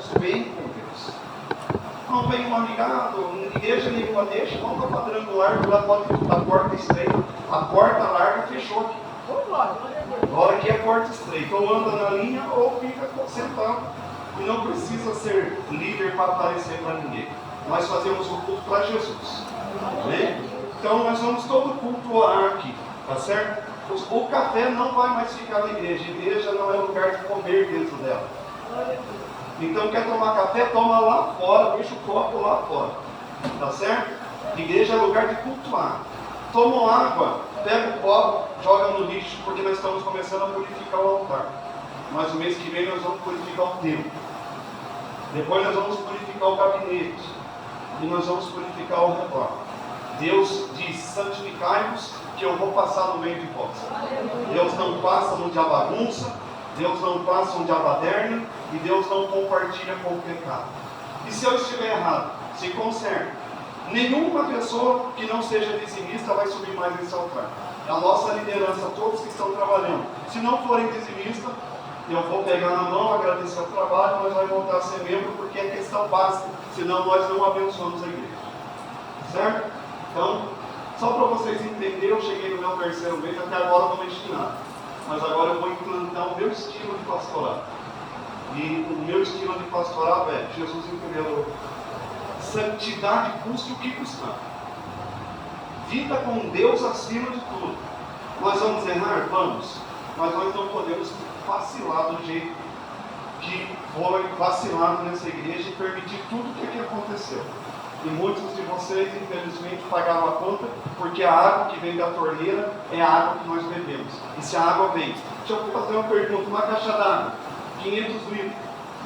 estarmos bem com Deus. Não vem mal ligado, igreja nenhuma deixa, vamos para quadrangular, a porta estreita, a porta larga fechou aqui. Agora aqui é a porta estreita, ou anda na linha ou fica sentado. E não precisa ser líder para aparecer para ninguém. Nós fazemos o culto para Jesus. Amém? Então nós vamos todo culto orar aqui, tá certo? O café não vai mais ficar na igreja. A igreja não é lugar de comer dentro dela. Então quer tomar café, toma lá fora, deixa o copo lá fora. Tá certo? Igreja é lugar de cultuar. Toma água, pega o copo, joga no lixo, porque nós estamos começando a purificar o altar. Mas no mês que vem nós vamos purificar o templo. Depois nós vamos purificar o gabinete. E nós vamos purificar o redor. Deus diz, santificai-vos, que eu vou passar no meio de vós. Deus não passa onde há bagunça, Deus não passa onde há baderna, e Deus não compartilha com o pecado. E se eu estiver errado, se conserte. Nenhuma pessoa que não seja dizimista vai subir mais nesse altar. A nossa liderança, todos que estão trabalhando, se não forem dizimistas, eu vou pegar na mão, agradecer o trabalho, mas vai voltar a ser membro, porque é questão básica, senão nós não abençoamos a igreja. Certo? Então, só para vocês entenderem, eu cheguei no meu terceiro mês, até agora não mexi em nada. Mas agora eu vou implantar o meu estilo de pastorado. E o meu estilo de pastorado é, Jesus entendeu, santidade custe o que custar. Vida com Deus acima de tudo. Nós vamos errar? Vamos. Mas nós não podemos vacilar do jeito que foi vacilado nessa igreja e permitir tudo o que aconteceu. E muitos de vocês, infelizmente, pagaram a conta, porque a água que vem da torneira é a água que nós bebemos. E se a água vem, deixa eu fazer uma pergunta, uma caixa d'água, 500 litros,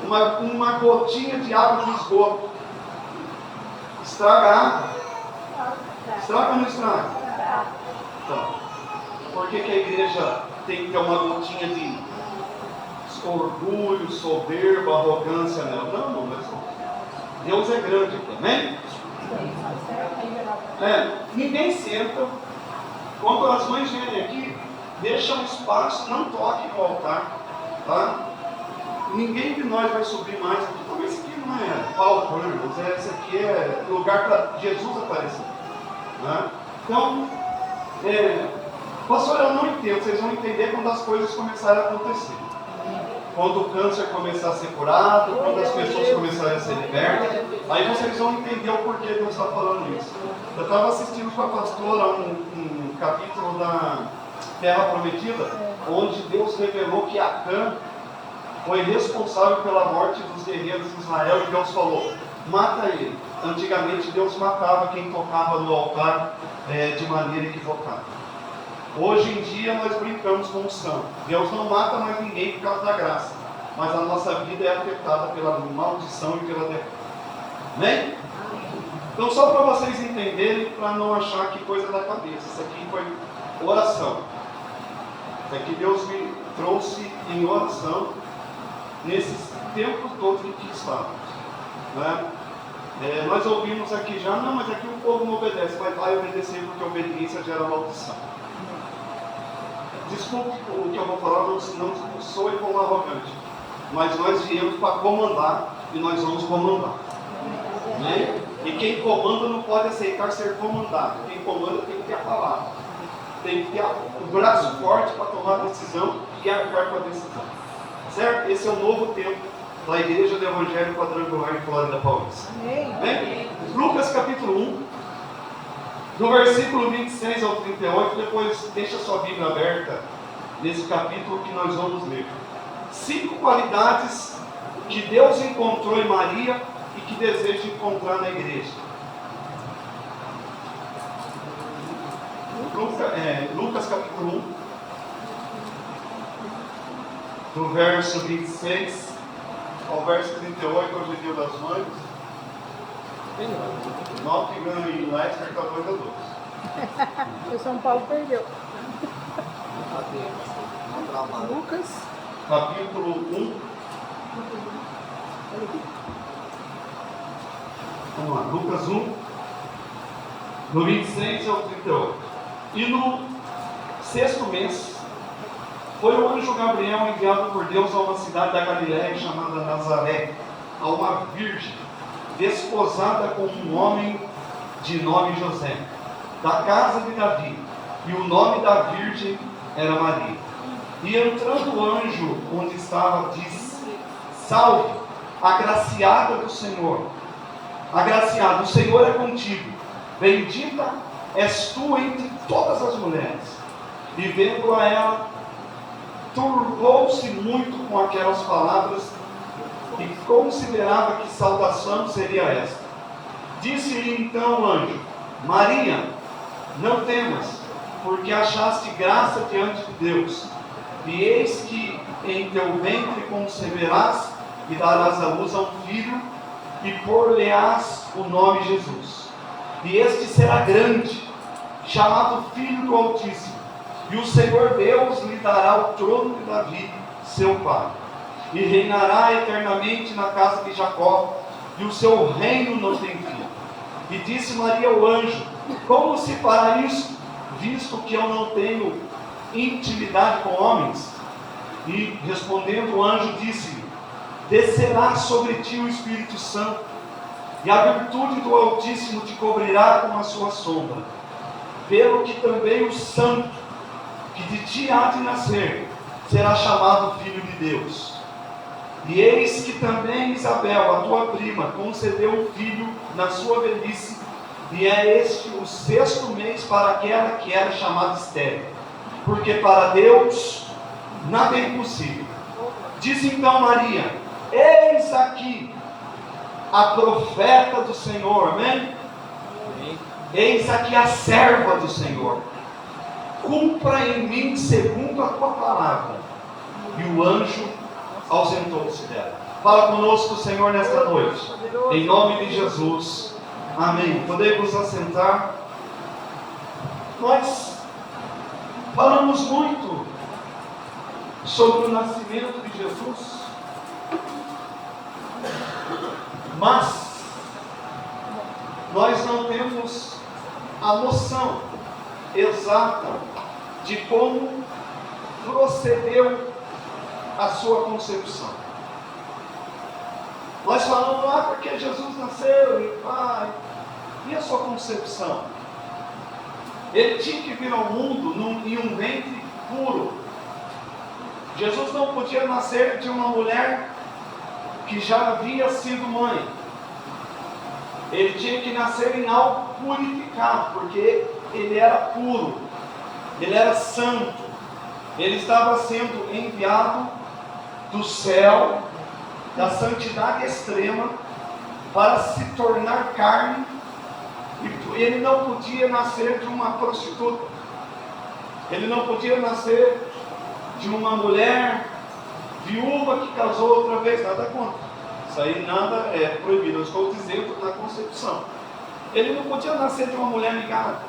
uma gotinha de água de esgoto, estraga a água? Estraga ou não estraga? Então, por que a igreja tem que ter uma gotinha de orgulho, soberba, arrogância nela? Não, mas Deus é grande, amém? Ninguém senta. Quando as mães vêm aqui, deixa um espaço, não toque no altar, tá? Ninguém de nós vai subir mais aqui. Então, esse aqui não é palco, né, irmãos? Esse aqui é lugar para Jesus aparecer, né? Então, pastor, eu não entendo. Vocês vão entender quando as coisas começarem a acontecer. Quando o câncer começar a ser curado, quando as pessoas começarem a ser libertas, aí vocês vão entender o porquê Deus está falando isso. Eu estava assistindo com a pastora um capítulo da Terra Prometida, onde Deus revelou que Acã foi responsável pela morte dos guerreiros de Israel, e Deus falou, mata ele. Antigamente Deus matava quem tocava no altar de maneira equivocada. Hoje em dia nós brincamos com o santo. Deus não mata mais ninguém por causa da graça, mas a nossa vida é afetada pela maldição e pela derrota. Amém? Então, só para vocês entenderem, para não achar que coisa da cabeça, isso aqui foi oração. Isso aqui Deus me trouxe em oração nesses tempos todos em que estávamos, né? Nós ouvimos aqui já, não, mas aqui o povo não obedece, mas vai obedecer porque a obediência gera maldição. Desculpe o que eu vou falar, não soe como arrogante, mas nós viemos para comandar e nós vamos comandar, né? E quem comanda não pode aceitar ser comandado. Quem comanda tem que ter a palavra, tem que ter o braço forte para tomar a decisão e arcar com a decisão, certo? Esse é o novo tempo da Igreja do Evangelho Quadrangular em Flórida Paulista. Amém? Lucas capítulo 1, no versículo 26 ao 38, depois deixa sua Bíblia aberta nesse capítulo que nós vamos ler. 5 qualidades que Deus encontrou em Maria e que deseja encontrar na igreja. Lucas capítulo 1, do verso 26 ao verso 38, hoje é dia das mães. Nós que ganhamos em Leicester, está 2-2. O São Paulo perdeu. Lucas capítulo 1. Vamos lá, Lucas 1, do 26 ao 38. E no 6º mês, foi o anjo Gabriel enviado por Deus a uma cidade da Galiléia chamada Nazaré, a uma virgem, desposada com um homem de nome José, da casa de Davi, e o nome da virgem era Maria. E entrando o anjo onde estava, disse: Salve, agraciada do Senhor, agraciado, o Senhor é contigo, bendita és tu entre todas as mulheres. E vendo a ela, turbou-se muito com aquelas palavras e considerava que saudação seria esta. Disse-lhe então o anjo: Maria, não temas, porque achaste graça diante de Deus. E eis que em teu ventre conceberás e darás à luz a um filho, e por-lhe-ás o nome Jesus. E este será grande, chamado Filho do Altíssimo. E o Senhor Deus lhe dará o trono de Davi, seu pai. E reinará eternamente na casa de Jacó, e o seu reino não tem fim. E disse Maria ao anjo: Como se fará isso, visto que eu não tenho intimidade com homens? E respondendo o anjo, disse-lhe: Descerá sobre ti o Espírito Santo, e a virtude do Altíssimo te cobrirá com a sua sombra. Pelo que também o santo que de ti há de nascer será chamado Filho de Deus. E eis que também Isabel, a tua prima, concebeu um filho na sua velhice, e é este o 6º mês para aquela que era chamada estéril, porque para Deus nada é impossível. Diz então Maria: Eis aqui a profeta do Senhor, amém? Eis aqui a serva do Senhor, cumpra em mim segundo a tua palavra. E o anjo ausentou-se dela. Fala conosco, Senhor, nesta noite, em nome de Jesus, amém. Podemos assentar. Nós falamos muito sobre o nascimento de Jesus, mas nós não temos a noção exata de como procedeu a sua concepção. Nós falamos porque Jesus nasceu e a sua concepção? Ele tinha que vir ao mundo em um ventre puro. Jesus não podia nascer de uma mulher que já havia sido mãe. Ele tinha que nascer em algo purificado, porque ele era puro, ele era santo, ele estava sendo enviado do céu, da santidade extrema, para se tornar carne, e ele não podia nascer de uma prostituta, ele não podia nascer de uma mulher viúva que casou outra vez, nada contra. Isso aí nada é proibido, eu estou dizendo na concepção. Ele não podia nascer de uma mulher ligada.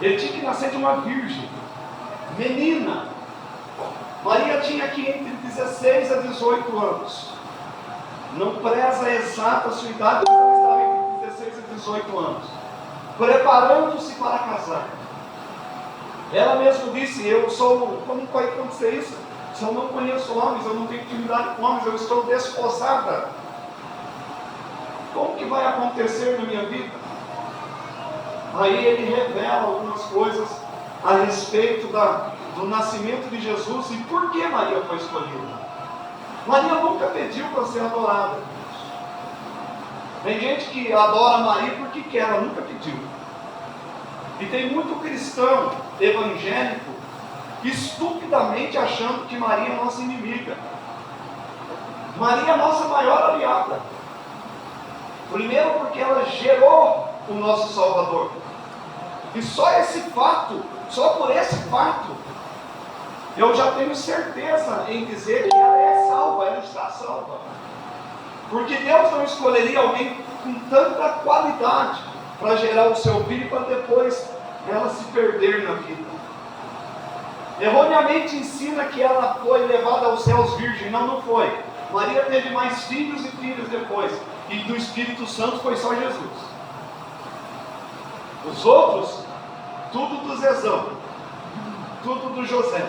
Ele tinha que nascer de uma virgem, menina. Maria tinha aqui entre 16 a 18 anos. Não preza exata a sua idade, mas ela estava entre 16 a 18 anos, preparando-se para casar. Ela mesma disse: como vai acontecer isso? Se eu não conheço homens, eu não tenho intimidade com homens, eu estou desposada. Como que vai acontecer na minha vida? Aí ele revela algumas coisas a respeito do nascimento de Jesus e por que Maria foi escolhida. Maria nunca pediu para ser adorada. Tem gente que adora Maria porque quer, ela nunca pediu. E tem muito cristão evangélico estupidamente achando que Maria é nossa inimiga. Maria é a nossa maior aliada. Primeiro porque ela gerou o nosso Salvador. E só por esse fato, eu já tenho certeza em dizer que ela é salva, ela está salva. Porque Deus não escolheria alguém com tanta qualidade para gerar o seu filho para depois ela se perder na vida. Erroneamente ensina que ela foi levada aos céus virgem. Não foi. Maria teve mais filhos e filhas depois. E do Espírito Santo foi só Jesus. Os outros, tudo do Zezão, tudo do José.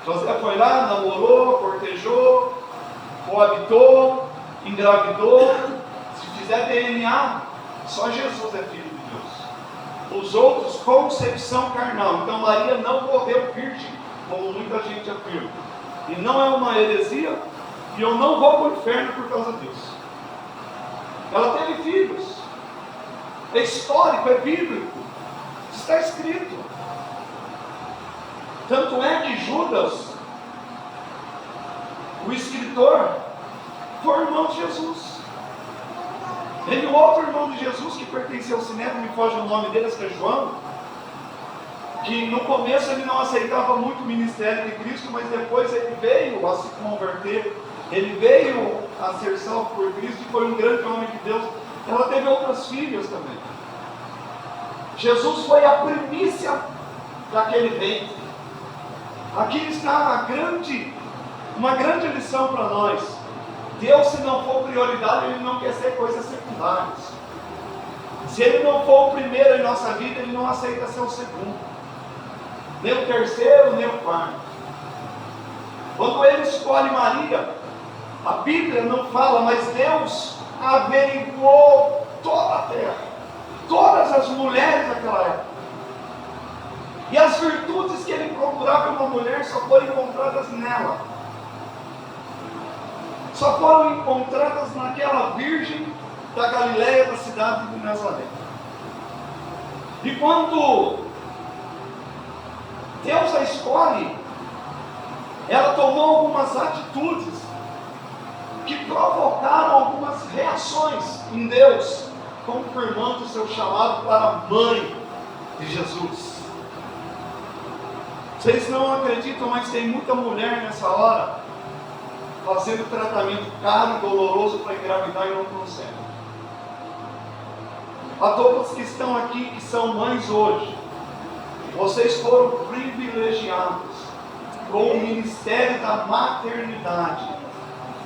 José foi lá, namorou, cortejou, coabitou, engravidou, se fizer DNA, só Jesus é filho de Deus. Os outros, concepção carnal. Então Maria não morreu virgem, como muita gente afirma. E não é uma heresia, e eu não vou para o inferno por causa disso. Ela teve filhos. É histórico, é bíblico. Está escrito. Tanto é que Judas, o escritor, foi irmão de Jesus. Teve outro irmão de Jesus que pertencia ao Sinédrio, me foge o nome dele, que é João, que no começo ele não aceitava muito o ministério de Cristo, mas depois ele veio a se converter, ele veio a ser salvo por Cristo e foi um grande homem de Deus. Ela teve outras filhas também. Jesus foi a primícia daquele ventre. Aqui está uma grande lição para nós. Deus, se não for prioridade, Ele não quer ser coisas secundárias. Se Ele não for o primeiro em nossa vida, Ele não aceita ser o segundo, nem o terceiro, nem o quarto. Quando Ele escolhe Maria, a Bíblia não fala, mas Deus averiguou toda a terra, todas as mulheres daquela época. E as virtudes que ele procurava em uma mulher só foram encontradas nela. Só foram encontradas naquela virgem da Galileia, da cidade de Nazaré. E quando Deus a escolhe, ela tomou algumas atitudes que provocaram algumas reações em Deus, confirmando o seu chamado para mãe de Jesus. Vocês não acreditam, mas tem muita mulher nessa hora fazendo tratamento caro e doloroso para engravidar e não consegue. A todos que estão aqui, que são mães hoje, vocês foram privilegiados com o ministério da maternidade,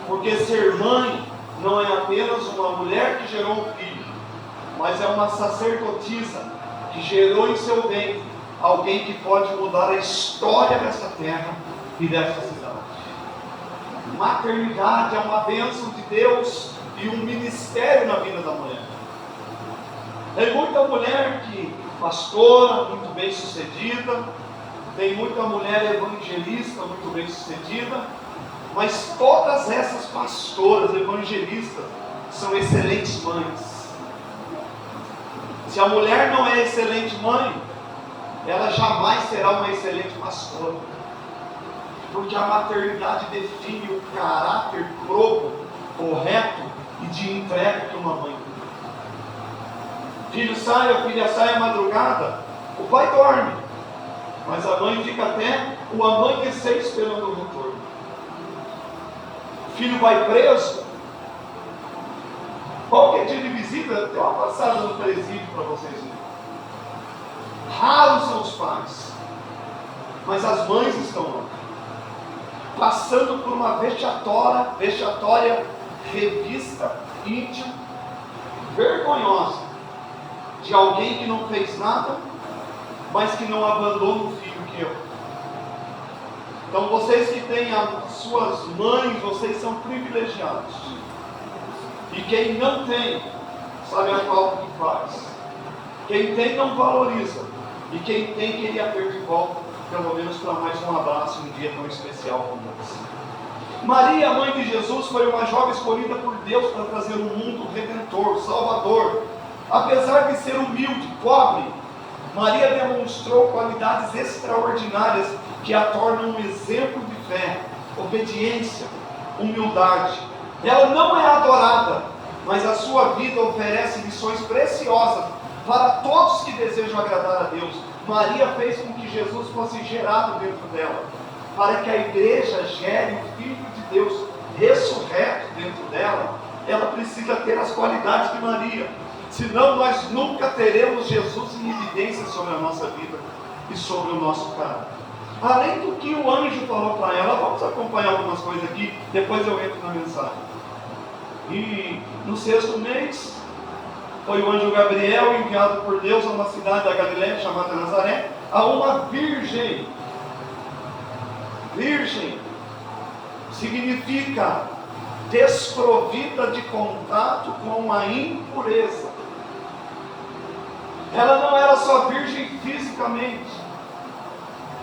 porque ser mãe não é apenas uma mulher que gerou um filho, mas é uma sacerdotisa que gerou em seu ventre alguém que pode mudar a história dessa terra e dessa cidade. Maternidade é uma bênção de Deus e um ministério na vida da mulher. Tem muita mulher que pastora, muito bem sucedida, tem muita mulher evangelista, muito bem sucedida, mas todas essas pastoras evangelistas são excelentes mães. Se a mulher não é excelente mãe, ela jamais será uma excelente pastora, porque a maternidade define o caráter probo, correto e de entrega que uma mãe tem. Filho sai, a filha sai à madrugada, o pai dorme, mas a mãe fica até o amanhecer esperando o retorno. O filho vai preso, qualquer dia de visita, tem uma passada no presídio para vocês verem. Raros são os pais, mas as mães estão lá, passando por uma vexatória revista íntima, vergonhosa, de alguém que não fez nada, mas que não abandona o filho que eu. Então vocês que têm as suas mães, vocês são privilegiados. E quem não tem, sabe a falta que faz. Quem tem não valoriza. E quem tem queria ter de volta, pelo menos para mais um abraço um dia tão especial como esse. Maria, mãe de Jesus, foi uma jovem escolhida por Deus para trazer um mundo redentor, salvador. Apesar de ser humilde, pobre, Maria demonstrou qualidades extraordinárias que a tornam um exemplo de fé, obediência, humildade. Ela não é adorada, mas a sua vida oferece lições preciosas para todos que desejam agradar a Deus. Maria fez com que Jesus fosse gerado dentro dela, para que a igreja gere o Filho de Deus ressurreto dentro dela. Ela precisa ter as qualidades de Maria, senão nós nunca teremos Jesus em evidência sobre a nossa vida e sobre o nosso caráter. Além do que o anjo falou para ela, vamos acompanhar algumas coisas aqui, depois eu entro na mensagem. E no 6º mês, foi o anjo Gabriel enviado por Deus a uma cidade da Galileia chamada Nazaré, a uma virgem. Virgem significa desprovida de contato com a impureza. Ela não era só virgem fisicamente,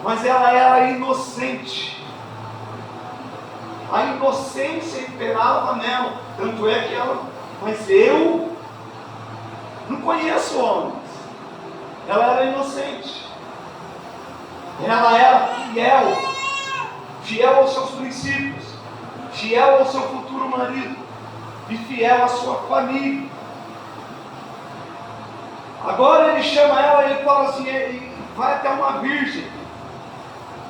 mas ela era inocente. A inocência imperava nela. Tanto é que ela, mas eu não conheço homens. Ela era inocente. Ela era fiel aos seus princípios, fiel ao seu futuro marido e fiel à sua família. Agora ele chama ela e ele fala assim, ele vai até uma virgem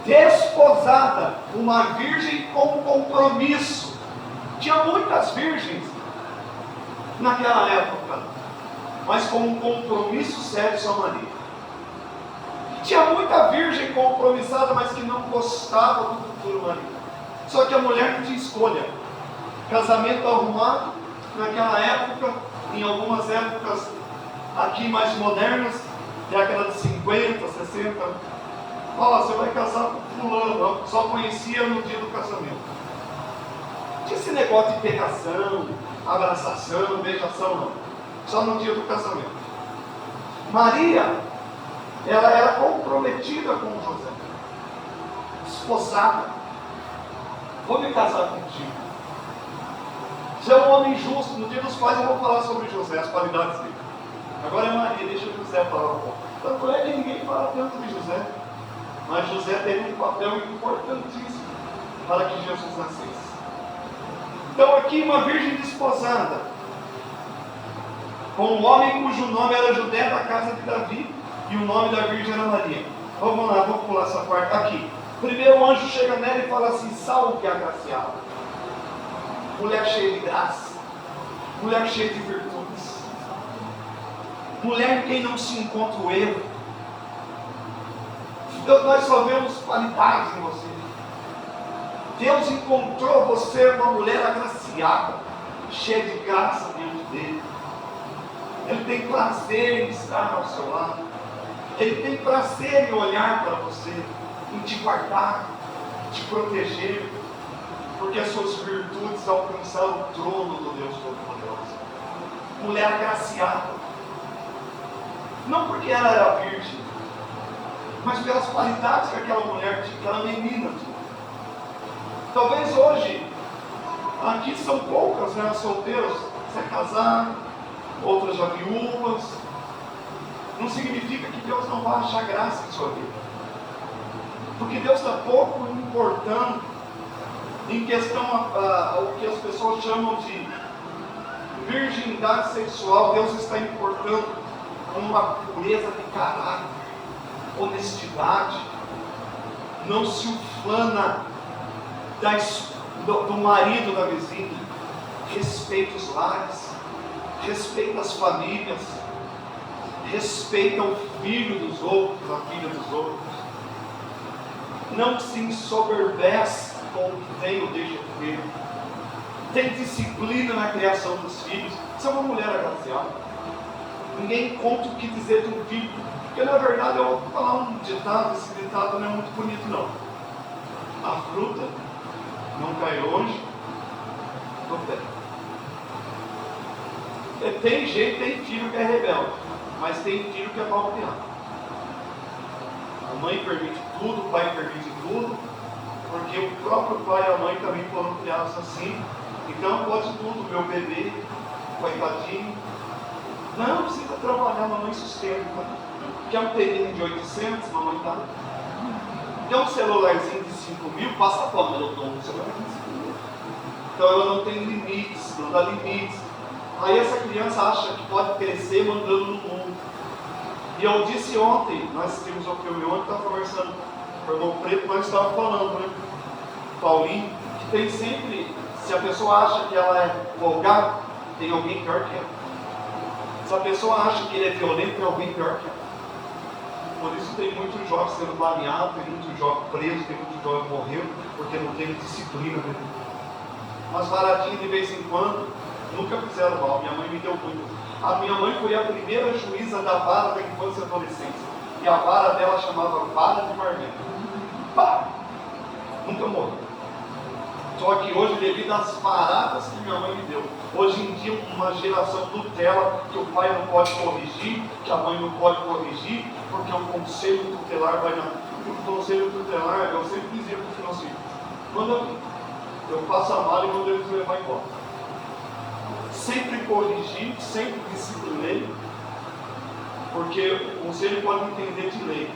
desposada, uma virgem com compromisso. Tinha muitas virgens naquela época, mas com um compromisso sério só Maria. Tinha muita virgem compromissada, mas que não gostava do futuro marido. Só que a mulher não tinha escolha. Casamento arrumado, naquela época, em algumas épocas aqui mais modernas, década de 50, 60, fala, você vai casar com fulano, eu só conhecia no dia do casamento. Tinha esse negócio de pegação, abraçação, beijação, não. Só no dia do casamento. Maria, ela era comprometida com José, esposada. Vou me casar contigo. Você é um homem justo. No dia dos pais eu vou falar sobre José, as qualidades dele. Agora é Maria, deixa José falar um pouco. Tanto é que ninguém fala tanto de José, mas José teve um papel importantíssimo para que Jesus nascesse. Então aqui uma virgem desposada, com um homem cujo nome era José da casa de Davi, e o nome da virgem era Maria. Vamos lá, vou pular essa parte aqui. Primeiro o anjo chega nela e fala assim, salve agraciada, mulher cheia de graça, mulher cheia de virtudes, mulher em quem não se encontra o erro. Nós só vemos qualidades em você. Deus encontrou você uma mulher agraciada, cheia de graça diante dele. Ele tem prazer em estar ao seu lado. Ele tem prazer em olhar para você, em te guardar, te proteger, porque as suas virtudes alcançaram o trono do Deus Todo-Poderoso. Mulher agraciada, não porque ela era virgem, mas pelas qualidades que aquela mulher tinha, aquela menina tinha. Talvez hoje, aqui são poucas, né, solteiras, você é casado, outras já viúvas. Não significa que Deus não vai achar graça em sua vida, porque Deus está pouco importando em questão o que as pessoas chamam de virgindade sexual. Deus está importando uma pureza de caráter, honestidade, não se ufana do marido da vizinha, respeita os lares, respeita as famílias, respeita o filho dos outros, a filha dos outros, não se ensoberbece com o que tem ou deixa de ter, tem disciplina na criação dos filhos. Isso é uma mulher agraciada. Ninguém conta o que dizer de um filho, porque na verdade eu vou falar um ditado, esse ditado não é muito bonito não. A fruta não cai longe do pé. Tem gente, tem filho que é rebelde, mas tem filho que é mal criado. A mãe permite tudo, o pai permite tudo, porque o próprio pai e a mãe também foram criados assim. Então pode tudo, meu bebê, coitadinho. Não precisa trabalhar, mamãe sustenta. Quer um terreno de 800, mamãe dá. Quer um celularzinho de 5 mil, passa a fome, eu dou um celular de 5 mil. Então ela não tem limites, não dá limites. Aí essa criança acha que pode crescer mandando no mundo. E eu disse ontem, nós assistimos ao filme ontem, estava conversando com o irmão Preto, nós estávamos falando, né? Paulinho, que tem sempre, se a pessoa acha que ela é folgada, tem alguém pior que ela. Se a pessoa acha que ele é violento, tem alguém pior que ela. Por isso tem muitos jovens sendo baleados, tem muitos jovens presos, tem muitos jovens morrendo, porque não tem disciplina. Né? Umas varadinhas de vez em quando, nunca fizeram mal. Minha mãe me deu muito. A minha mãe foi a primeira juíza da vara da infância e adolescência. E a vara dela chamava vara de marmita. Pá! Nunca morreu. Só que hoje, devido às baratas que minha mãe me deu, hoje em dia uma geração Nutella, que o pai não pode corrigir, que a mãe não pode corrigir, porque o conselho tutelar vai na... O conselho tutelar, eu sempre dizia para o financeiro, quando eu faço a mala e mando eles levar embora. Sempre corrigi, sempre disciplinei, porque o conselho pode entender de lei,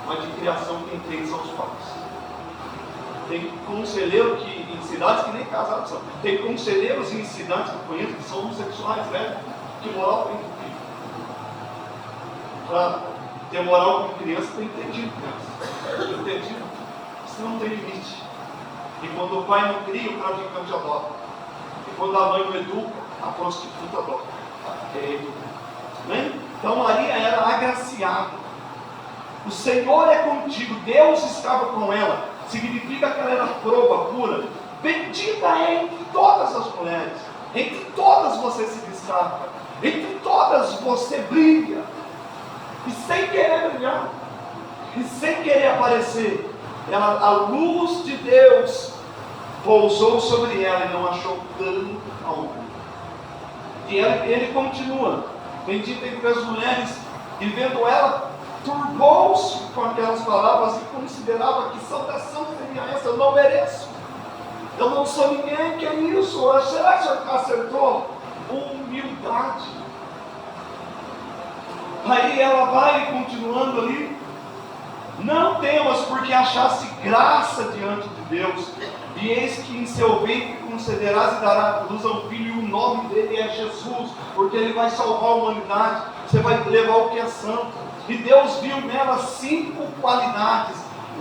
mas de criação quem tem são os pais. Tem conselheiro que, em cidades que nem casados são. Tem conselheiros em cidades que eu conheço que são homossexuais, né? Que moral tem que ter. Para ter moral com criança, tem entendido criança. Entendido? Isso não tem limite. E quando o pai não cria, o traficante adota. E quando a mãe não educa, a prostituta adota. Né? Então Maria era agraciada. O Senhor é contigo, Deus estava com ela. Significa que ela era prova pura. Bendita é entre todas as mulheres. Entre todas você se destaca. Entre todas você brilha. E sem querer brilhar. E sem querer aparecer. A luz de Deus pousou sobre ela e não achou dano algum. E ele continua. Bendita entre as mulheres. E vendo ela, turbou-se com aquelas palavras e considerava que saudação seria essa? Eu não mereço, eu não sou ninguém, que é isso? Será que o senhor acertou? Humildade. Aí ela vai continuando ali, não temas, porque achaste graça diante de Deus, e eis que em seu ventre concederás e dará luz a um filho, e o nome dele é Jesus, porque ele vai salvar a humanidade. Você vai levar o que é santo. E Deus viu nela 5 qualidades.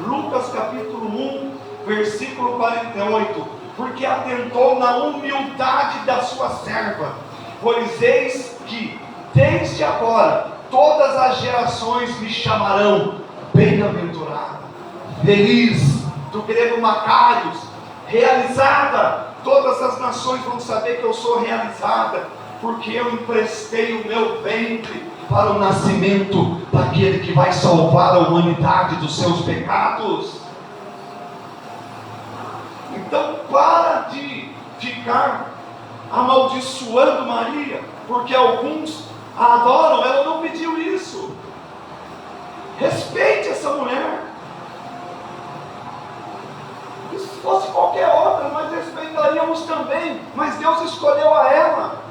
Lucas capítulo 1, versículo 48. Porque atentou na humildade da sua serva. Pois eis que, desde agora, todas as gerações me chamarão bem-aventurada, feliz, do grego Macários, realizada. Todas as nações vão saber que eu sou realizada, porque eu emprestei o meu ventre para o nascimento daquele que vai salvar a humanidade dos seus pecados. Então para de ficar amaldiçoando Maria, porque alguns a adoram. Ela não pediu isso. Respeite essa mulher. E se fosse qualquer outra, nós respeitaríamos também, mas Deus escolheu a ela.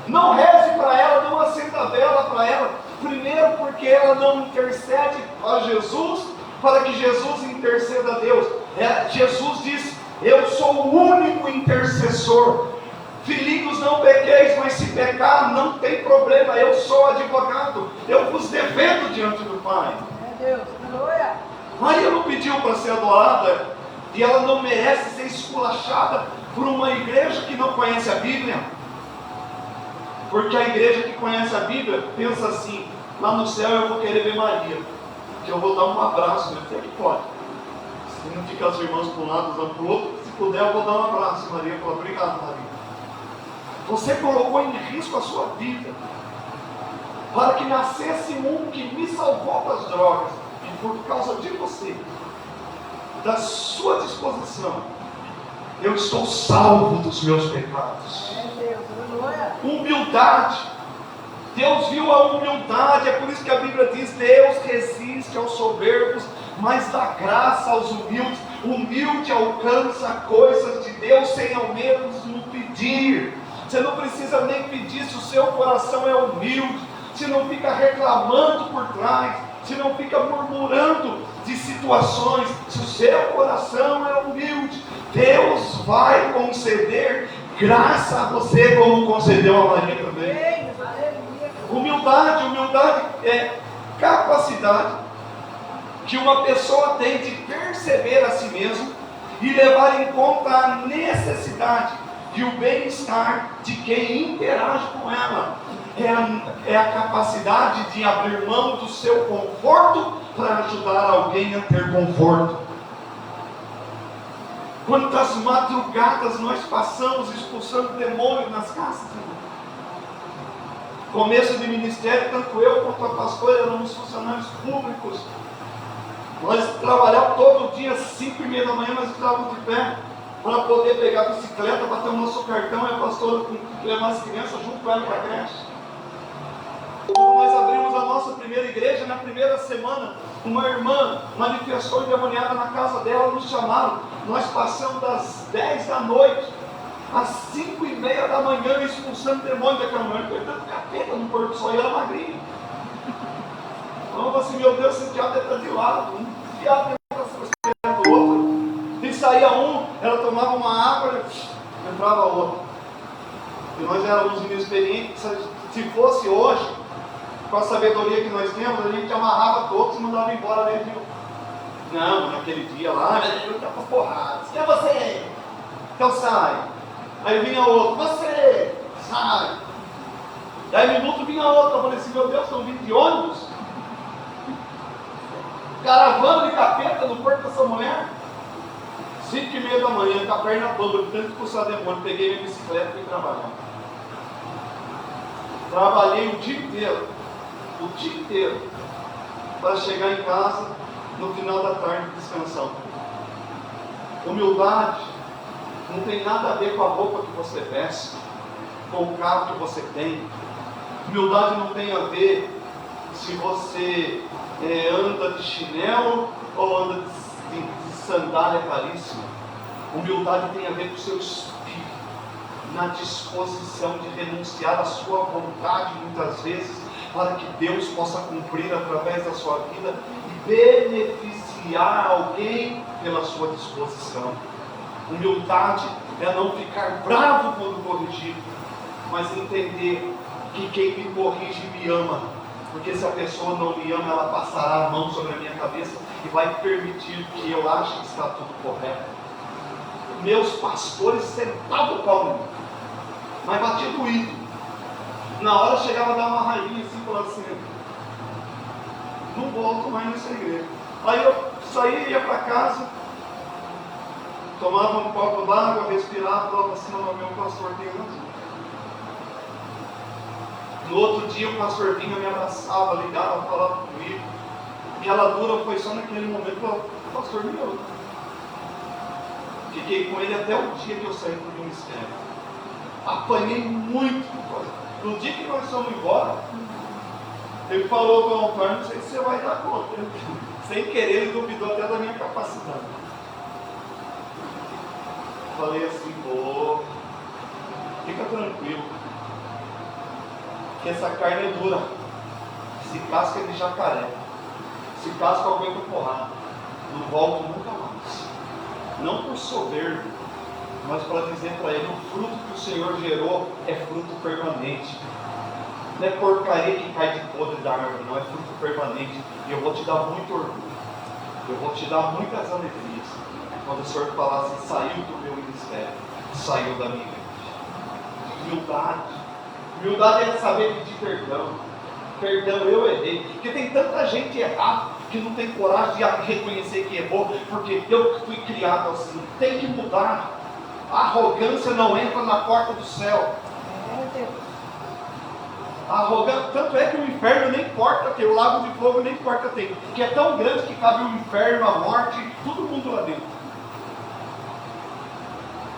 Não reze para ela, não acenda a vela para ela. Primeiro porque ela não intercede a Jesus, para que Jesus interceda a Deus. Jesus diz, eu sou o único intercessor. Filhinhos, não pequeis, mas se pecar, não tem problema, eu sou advogado, eu vos defendo diante do Pai. Deus, aleluia. Maria não pediu para ser adorada, e ela não merece ser esculachada por uma igreja que não conhece a Bíblia. Porque a igreja que conhece a Bíblia pensa assim, lá no céu eu vou querer ver Maria, que eu vou dar um abraço, né? Até que pode. Se não fica as irmãs para um lado, as para o outro, se puder eu vou dar um abraço. Maria fala, obrigado Maria. Você colocou em risco a sua vida, para que nascesse um que me salvou das drogas, e por causa de você, da sua disposição, eu estou salvo dos meus pecados. Humildade. Deus viu a humildade. É por isso que a Bíblia diz, Deus resiste aos soberbos, mas dá graça aos humildes. Humilde alcança coisas de Deus sem ao menos no pedir. Você não precisa nem pedir se o seu coração é humilde, se não fica reclamando por trás, se não fica murmurando de situações. Se o seu coração é humilde, Deus vai conceder graça a você, como concedeu a Maria também. Humildade é capacidade que uma pessoa tem de perceber a si mesmo e levar em conta a necessidade e o bem-estar de quem interage com ela. É a capacidade de abrir mão do seu conforto para ajudar alguém a ter conforto. Quantas madrugadas nós passamos expulsando demônios nas casas, irmão? Começo de ministério, tanto eu quanto a pastora éramos funcionários públicos. Nós trabalhávamos todo dia, 5h30 da manhã, nós estávamos de pé. para poder pegar a bicicleta, bater o nosso cartão e a pastora levar as crianças junto com ela para a creche. Quando nós abrimos a nossa primeira igreja, na primeira semana, uma irmã manifestou endemoniada na casa dela, nos chamaram. Nós passamos das 10 da noite às 5:30 da manhã expulsando demônio daquela mulher, coitando capeta no corpo só, e ela magrinha. Então eu falei assim, meu Deus, esse diabo está de lado, um diabo está esperando o outro. E saía um, ela tomava uma água e entrava outro. E nós éramos inexperientes. Se fosse hoje, com a sabedoria que nós temos, a gente amarrava todos e mandava embora dentro. Não, naquele dia lá, eu estava pra porrada. Quem é você? Então sai. Aí vinha outro, você, sai. Daí minuto vinha outro, eu falei assim, meu Deus, estão vindo de ônibus? Caravana de capeta no corpo dessa mulher. 5:30 da manhã, com a perna bamba, de tanto expulsar demônio, peguei minha bicicleta e fui trabalhar. Trabalhei o dia inteiro, para chegar em casa no final da tarde descansando. Humildade não tem nada a ver com a roupa que você veste, com o carro que você tem. Humildade não tem a ver se você anda de chinelo ou anda de sandália caríssima. Humildade tem a ver com o seu espírito, na disposição de renunciar à sua vontade muitas vezes, para que Deus possa cumprir através da sua vida e beneficiar alguém pela sua disposição. Humildade é não ficar bravo quando corrigido, mas entender que quem me corrige me ama, porque se a pessoa não me ama, ela passará a mão sobre a minha cabeça e vai permitir que eu ache que está tudo correto. Meus pastores sentavam o pau em mim, mas batia doído. Na hora chegava a dar uma raivinha assim, falando assim, não volto mais nessa igreja. Aí eu saía, ia para casa, tomava um copo d'água, respirava, falava assim, não, meu pastor tem razão. No outro dia o pastor vinha, me abraçava, ligava, falava comigo. Aquela dura foi só naquele momento, o pastor me ama. Fiquei com ele até o dia que eu saí do ministério. Apanhei muito. No dia que nós fomos embora, ele falou com o Antônio, não sei se você vai dar conta. Sem querer, ele duvidou até da minha capacidade. Falei assim, pô, fica tranquilo, que essa carne é dura. Se casca de jacaré, se casca aguenta porrada, não volto nunca mais. Não por soberbo, mas para dizer para ele, o fruto que o Senhor gerou é fruto permanente. Não é porcaria que cai de podre da árvore, não, é fruto permanente. E eu vou te dar muito orgulho, eu vou te dar muitas alegrias, quando o Senhor falar assim, saiu do meu ministério, saiu da minha igreja. Humildade. Humildade é saber pedir perdão. Perdão, eu errei. Porque tem tanta gente errada que não tem coragem de reconhecer que errou, porque eu fui criado assim. Tem que mudar. A arrogância não entra na porta do céu. A arrogância, tanto é que o inferno nem porta tem, o lago de fogo nem porta tem, que é tão grande que cabe o inferno, a morte, todo mundo lá dentro.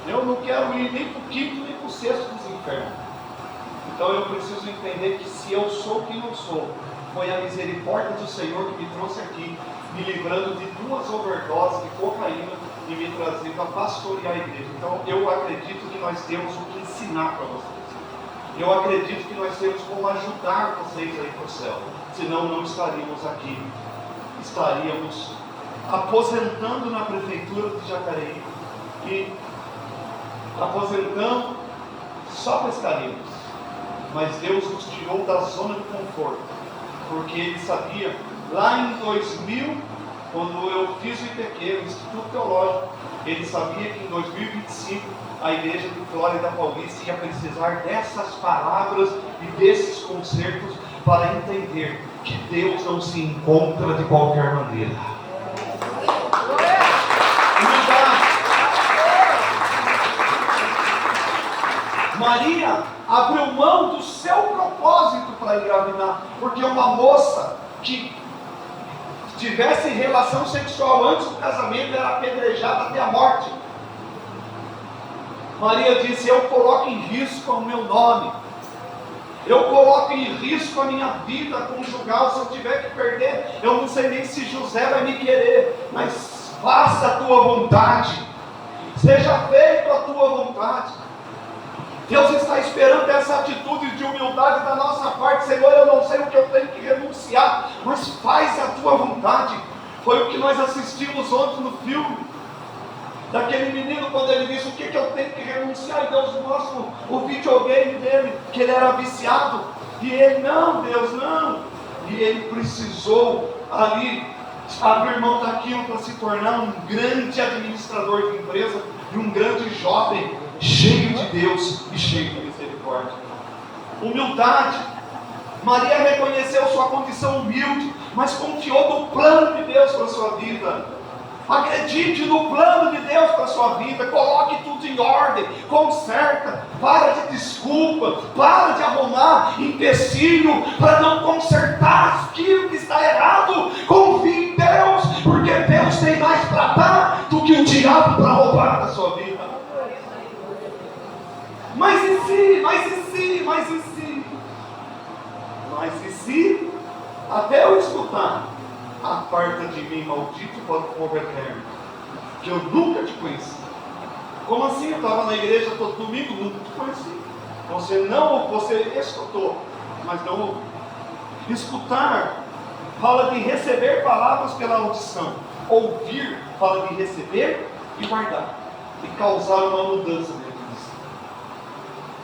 Eu não quero ir nem para o quinto nem para o sexto dos infernos. Então eu preciso entender que se eu sou quem eu sou, foi a misericórdia do Senhor que me trouxe aqui, me livrando de 2 overdoses de cocaína e me trazendo a pastorear a igreja. Então eu acredito que nós temos o que ensinar para vocês. Eu acredito que nós temos como ajudar vocês aí para o céu. Senão não estaríamos aqui. Estaríamos aposentando na prefeitura de Jacareí e aposentando só pescaríamos. Mas Deus nos tirou da zona de conforto, porque Ele sabia, lá em 2000, quando eu fiz o IPQ, o Instituto Teológico, Ele sabia que em 2025 a igreja de Flórida Paulista ia precisar dessas palavras e desses concertos para entender que Deus não se encontra de qualquer maneira. Maria abriu mão do seu propósito para engravidar, porque uma moça que tivesse relação sexual antes do casamento era apedrejada até a morte. Maria disse: eu coloco em risco o meu nome, eu coloco em risco a minha vida conjugal. Se eu tiver que perder, eu não sei nem se José vai me querer, mas faça a tua vontade, seja feita a tua vontade. Deus está esperando essa atitude de humildade da nossa parte. Senhor, eu não sei o que eu tenho que renunciar, mas faz a tua vontade. Foi o que nós assistimos ontem no filme, daquele menino, quando ele disse: o que eu tenho que renunciar? E Deus mostra o videogame dele, que ele era viciado, e ele: não, Deus, não. E ele precisou ali abrir mão daquilo para se tornar um grande administrador de empresa e um grande jovem, cheio de Deus e cheio de misericórdia. Humildade. Maria reconheceu sua condição humilde, mas confiou no plano de Deus para a sua vida. Acredite no plano de Deus para a sua vida. Coloque tudo em ordem, conserta, para de desculpa, para de arrumar empecilho para não consertar aquilo que está errado. Confie em Deus, porque Deus tem mais para dar do que o diabo para roubar da sua vida. Mas e se? Mas e se? Mas e se? Mas e se? Até eu escutar: aparta de mim, maldito, para o fogo eterno, que eu nunca te conheci. Como assim? Eu estava na igreja todo domingo, nunca te conheci. Você escutou, mas não ouviu. Escutar fala de receber palavras pela audição. Ouvir fala de receber e guardar, e causar uma mudança dentro de si.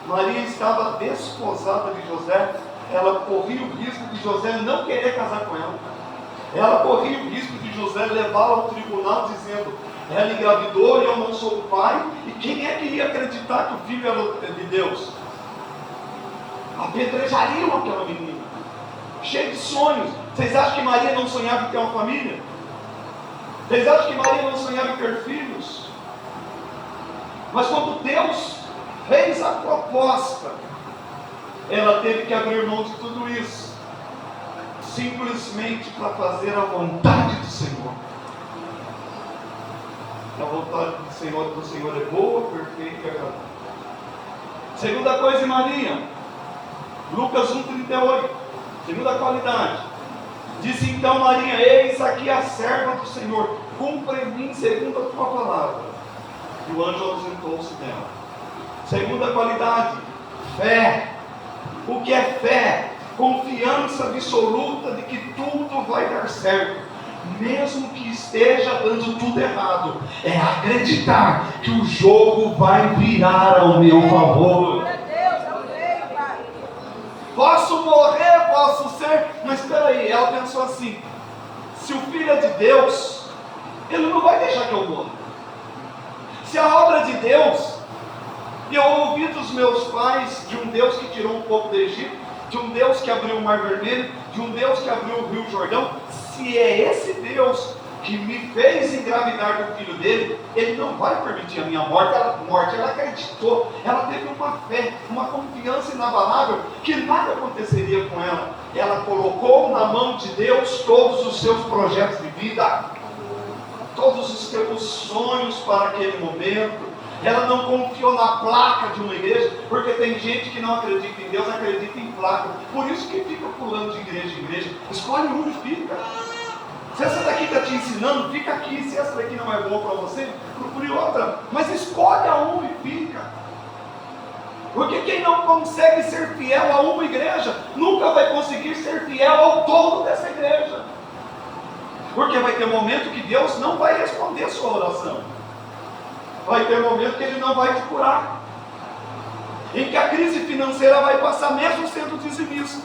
Maria estava desposada de José. Ela corria o risco de José não querer casar com ela. Ela corria o risco de José levá-la ao tribunal dizendo: ela engravidou e eu não sou o pai. E quem é que iria acreditar que o filho era de Deus? Apedrejariam aquela menina, cheia de sonhos. Vocês acham que Maria não sonhava em ter uma família? Vocês acham que Maria não sonhava em ter filhos? Mas quando Deus fez a proposta, ela teve que abrir mão de tudo isso, simplesmente para fazer a vontade do Senhor. A vontade do Senhor é boa, perfeita e agradável. Segunda coisa em Maria, Lucas 1,38, segunda qualidade. Disse então Maria: eis aqui a serva do Senhor, cumpra em mim segundo a tua palavra. E o anjo ausentou-se dela. Segunda qualidade, fé. O que é fé? Confiança absoluta de que tudo vai dar certo, mesmo que esteja dando tudo errado. É acreditar que o jogo vai virar ao meu favor. Posso morrer, posso ser, mas espera aí, ela pensou assim: se o filho é de Deus, ele não vai deixar que eu morra. Se a obra é de Deus, e eu ouvi dos meus pais de um Deus que tirou um povo do Egito, de um Deus que abriu o Mar Vermelho, de um Deus que abriu o Rio Jordão. Se é esse Deus que me fez engravidar do filho dele, ele não vai permitir a minha morte. Ela acreditou, ela teve uma fé, uma confiança inabalável que nada aconteceria com ela. Ela colocou na mão de Deus todos os seus projetos de vida, todos os seus sonhos para aquele momento. Ela não confiou na placa de uma igreja, porque tem gente que não acredita em Deus, acredita em placa. Por isso que fica pulando de igreja em igreja. Escolhe um e fica. Se essa daqui está te ensinando, fica aqui. Se essa daqui não é boa para você, procure outra. Mas escolhe a uma e fica. Porque quem não consegue ser fiel a uma igreja, nunca vai conseguir ser fiel ao todo dessa igreja. Porque vai ter um momento que Deus não vai responder a sua oração. Vai ter um momento que Ele não vai te curar, em que a crise financeira vai passar, mesmo sendo dizimista,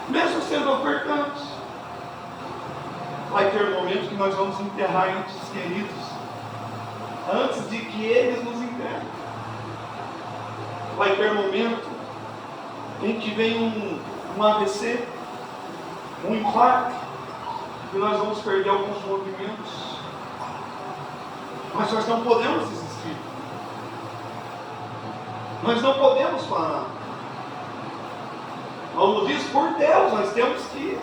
mesmo sendo ofertante. Vai ter um momento que nós vamos enterrar entes queridos, antes de que eles nos enterrem. Vai ter um momento em que vem um AVC, um infarto, e nós vamos perder alguns movimentos. Mas nós não podemos desistir. Nós não podemos parar. Paulo diz: por Deus, nós temos que ir.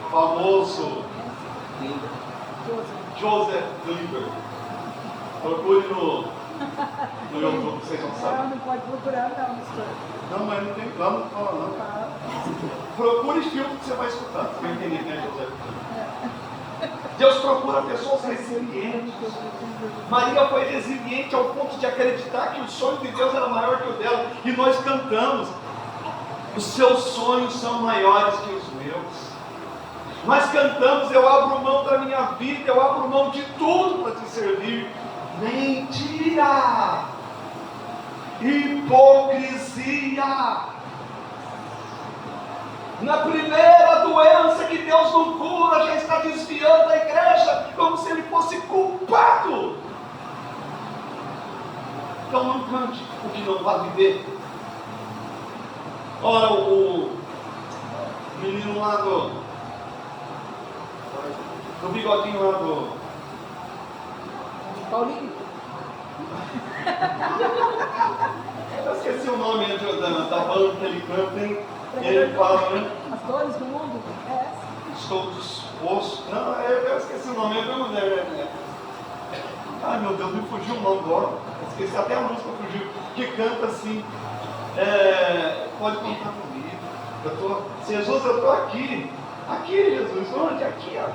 O famoso Joseph Glimber. Procure no YouTube, vocês vão saber. Não pode procurar, não, pastor. Não, mas não tem plano, não fala não. Procure filme que você vai escutar. Você vai entender quem é Joseph Glimber. Deus procura pessoas resilientes. Maria foi resiliente ao ponto de acreditar que o sonho de Deus era maior que o dela. E nós cantamos: os seus sonhos são maiores que os meus. Nós cantamos: eu abro mão da minha vida, eu abro mão de tudo para te servir. Mentira! Hipocrisia! Na primeira doença que Deus não cura, já está desviando a igreja como se ele fosse culpado. Então não cante o que não vai viver. Ora, o menino lá do bigodinho lá do Paulinho. Eu esqueci o nome da banda que ele canta, hein? Ele fala, né? As dores do mundo? É essa? Estou disposto. Não, eu esqueci o nome, Ai meu Deus, me fugiu o nome agora. Esqueci até a música, fugiu. Que canta assim: pode contar comigo. Jesus, eu estou aqui. Aqui, Jesus, onde? Aqui, ó.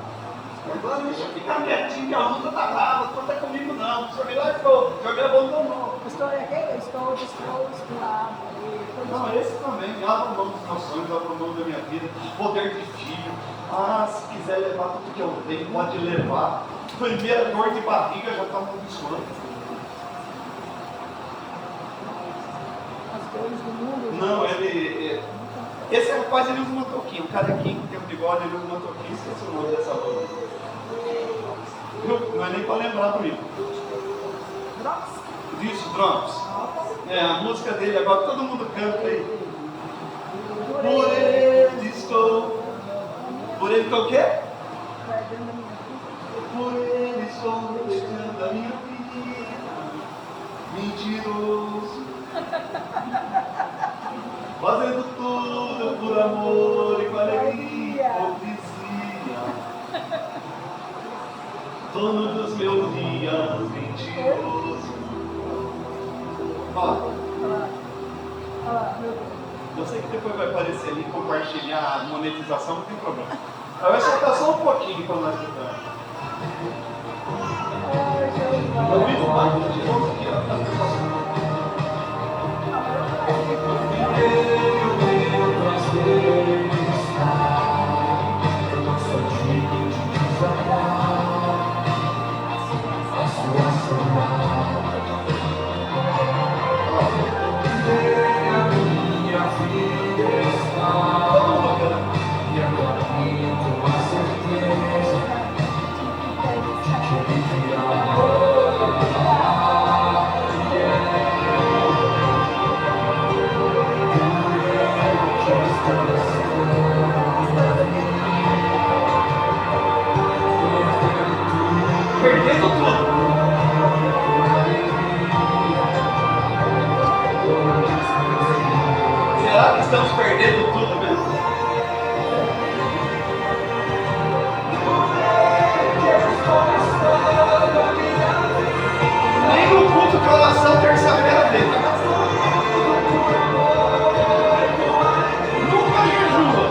Agora deixa eu ficar quietinho, que a luta está brava, não conta comigo não. O senhor me largou, o senhor me abandonou. Pastor, é aquele? Estou disposto a morrer. Não, esse também. Abra mão dos meus sonhos, abra mão da minha vida. Poder de filho. Se quiser levar tudo que eu tenho, pode levar. Primeira dor de barriga já está amaldiçoando. As dores do mundo? Não, esse rapaz, ele usa uma touquinha. O carequinho que tem um bigode, ele usa uma touquinha. Esqueci o nome dessa banda. Não é nem para lembrar do livro. Drops? Isso, Drops. A música dele, agora todo mundo canta aí. Por ele estou. Por ele estou o quê? Perdendo a minha vida. Por ele estou perdendo a minha vida. Mentiroso. Fazendo tudo por amor e com alegria. Hipocrisia. Dono dos meus dias, mentiroso. Olha lá, meu Deus. Eu sei que depois vai aparecer ali, compartilhar a monetização, não tem problema. Vai soltar só um pouquinho para nós cantar. Eu vi um barulho de novo aqui, ó. Perdendo tudo. Será que estamos perdendo tudo mesmo? Nem no culto de oração terça-feira dele. Nunca jejua.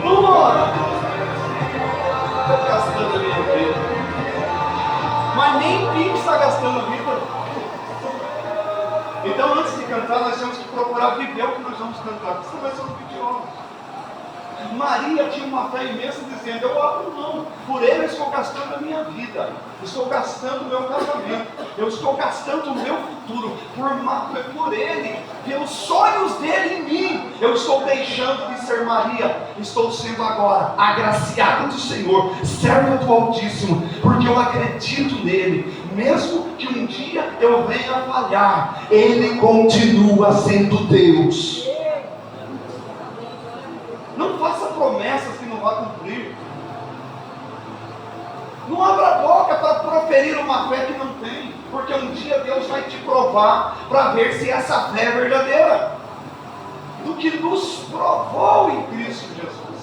Numa hora. Estou gastando a minha vida. Mas nem Pix está gastando a vida. Então, antes de cantar, nós temos que procurar viver o que nós vamos cantar. Porque senão vai ser um vídeo. Maria tinha uma fé imensa, dizendo: eu abro mão, por ele eu estou gastando a minha vida, estou gastando o meu casamento, eu estou gastando o meu futuro, por ele, pelos sonhos dele em mim, eu estou deixando de ser Maria, estou sendo agora agraciada do Senhor, serva do Altíssimo, porque eu acredito nele, mesmo que um dia eu venha a falhar, ele continua sendo Deus. Não faça promessas que não vai cumprir. Não abra a boca para proferir uma fé que não tem, porque um dia Deus vai te provar para ver se essa fé é verdadeira, do que nos provou em Cristo Jesus.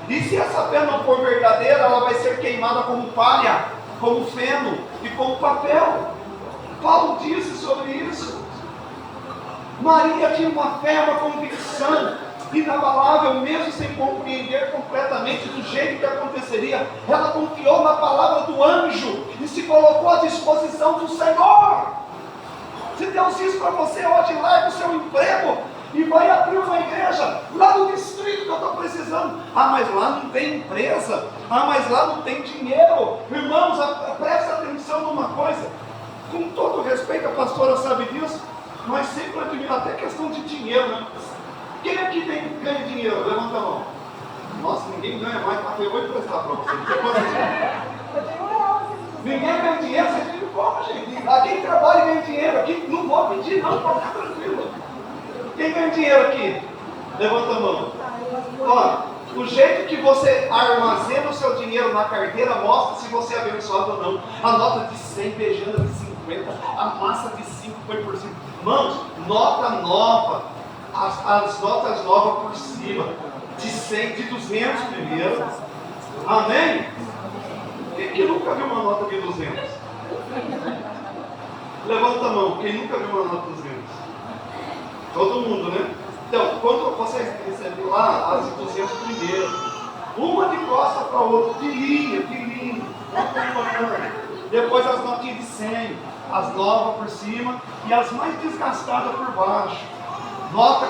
E se essa fé não for verdadeira, ela vai ser queimada como palha, como feno e como papel. Paulo disse sobre isso. Maria tinha uma fé, uma convicção inabalável, mesmo sem compreender completamente do jeito que aconteceria. Ela confiou na palavra do anjo e se colocou à disposição do Senhor. Se Deus diz para você hoje, larga o seu emprego e vai abrir uma igreja lá no distrito que eu estou precisando. Ah, mas lá não tem empresa. Ah, mas lá não tem dinheiro. Irmãos, presta atenção numa coisa. Com todo respeito, a pastora sabe disso, mas sempre admiro até questão de dinheiro, né? Quem aqui ganha dinheiro? Levanta a mão. Nossa, ninguém ganha mais, mas eu vou emprestar para você. Ninguém ganha dinheiro, você vive como, gente? Quem trabalha ganha dinheiro aqui, não vou pedir, não, pode ficar tranquilo. Quem ganha dinheiro aqui? Levanta a mão. Ó, o jeito que você armazena o seu dinheiro na carteira mostra se você é abençoado ou não. A nota de 100 beijando de 50, a massa de 5 foi por cima. Irmãos, nota nova. As notas novas por cima, de 100, de 200 primeiro, amém? Quem nunca viu uma nota de 200? Levanta a mão, quem nunca viu uma nota de 200? Todo mundo, né? Então, quando você recebe lá, as de 200 primeiro, uma de costa para a outra, de linha, depois as notinhas de 100, as novas por cima e as mais desgastadas por baixo. Nota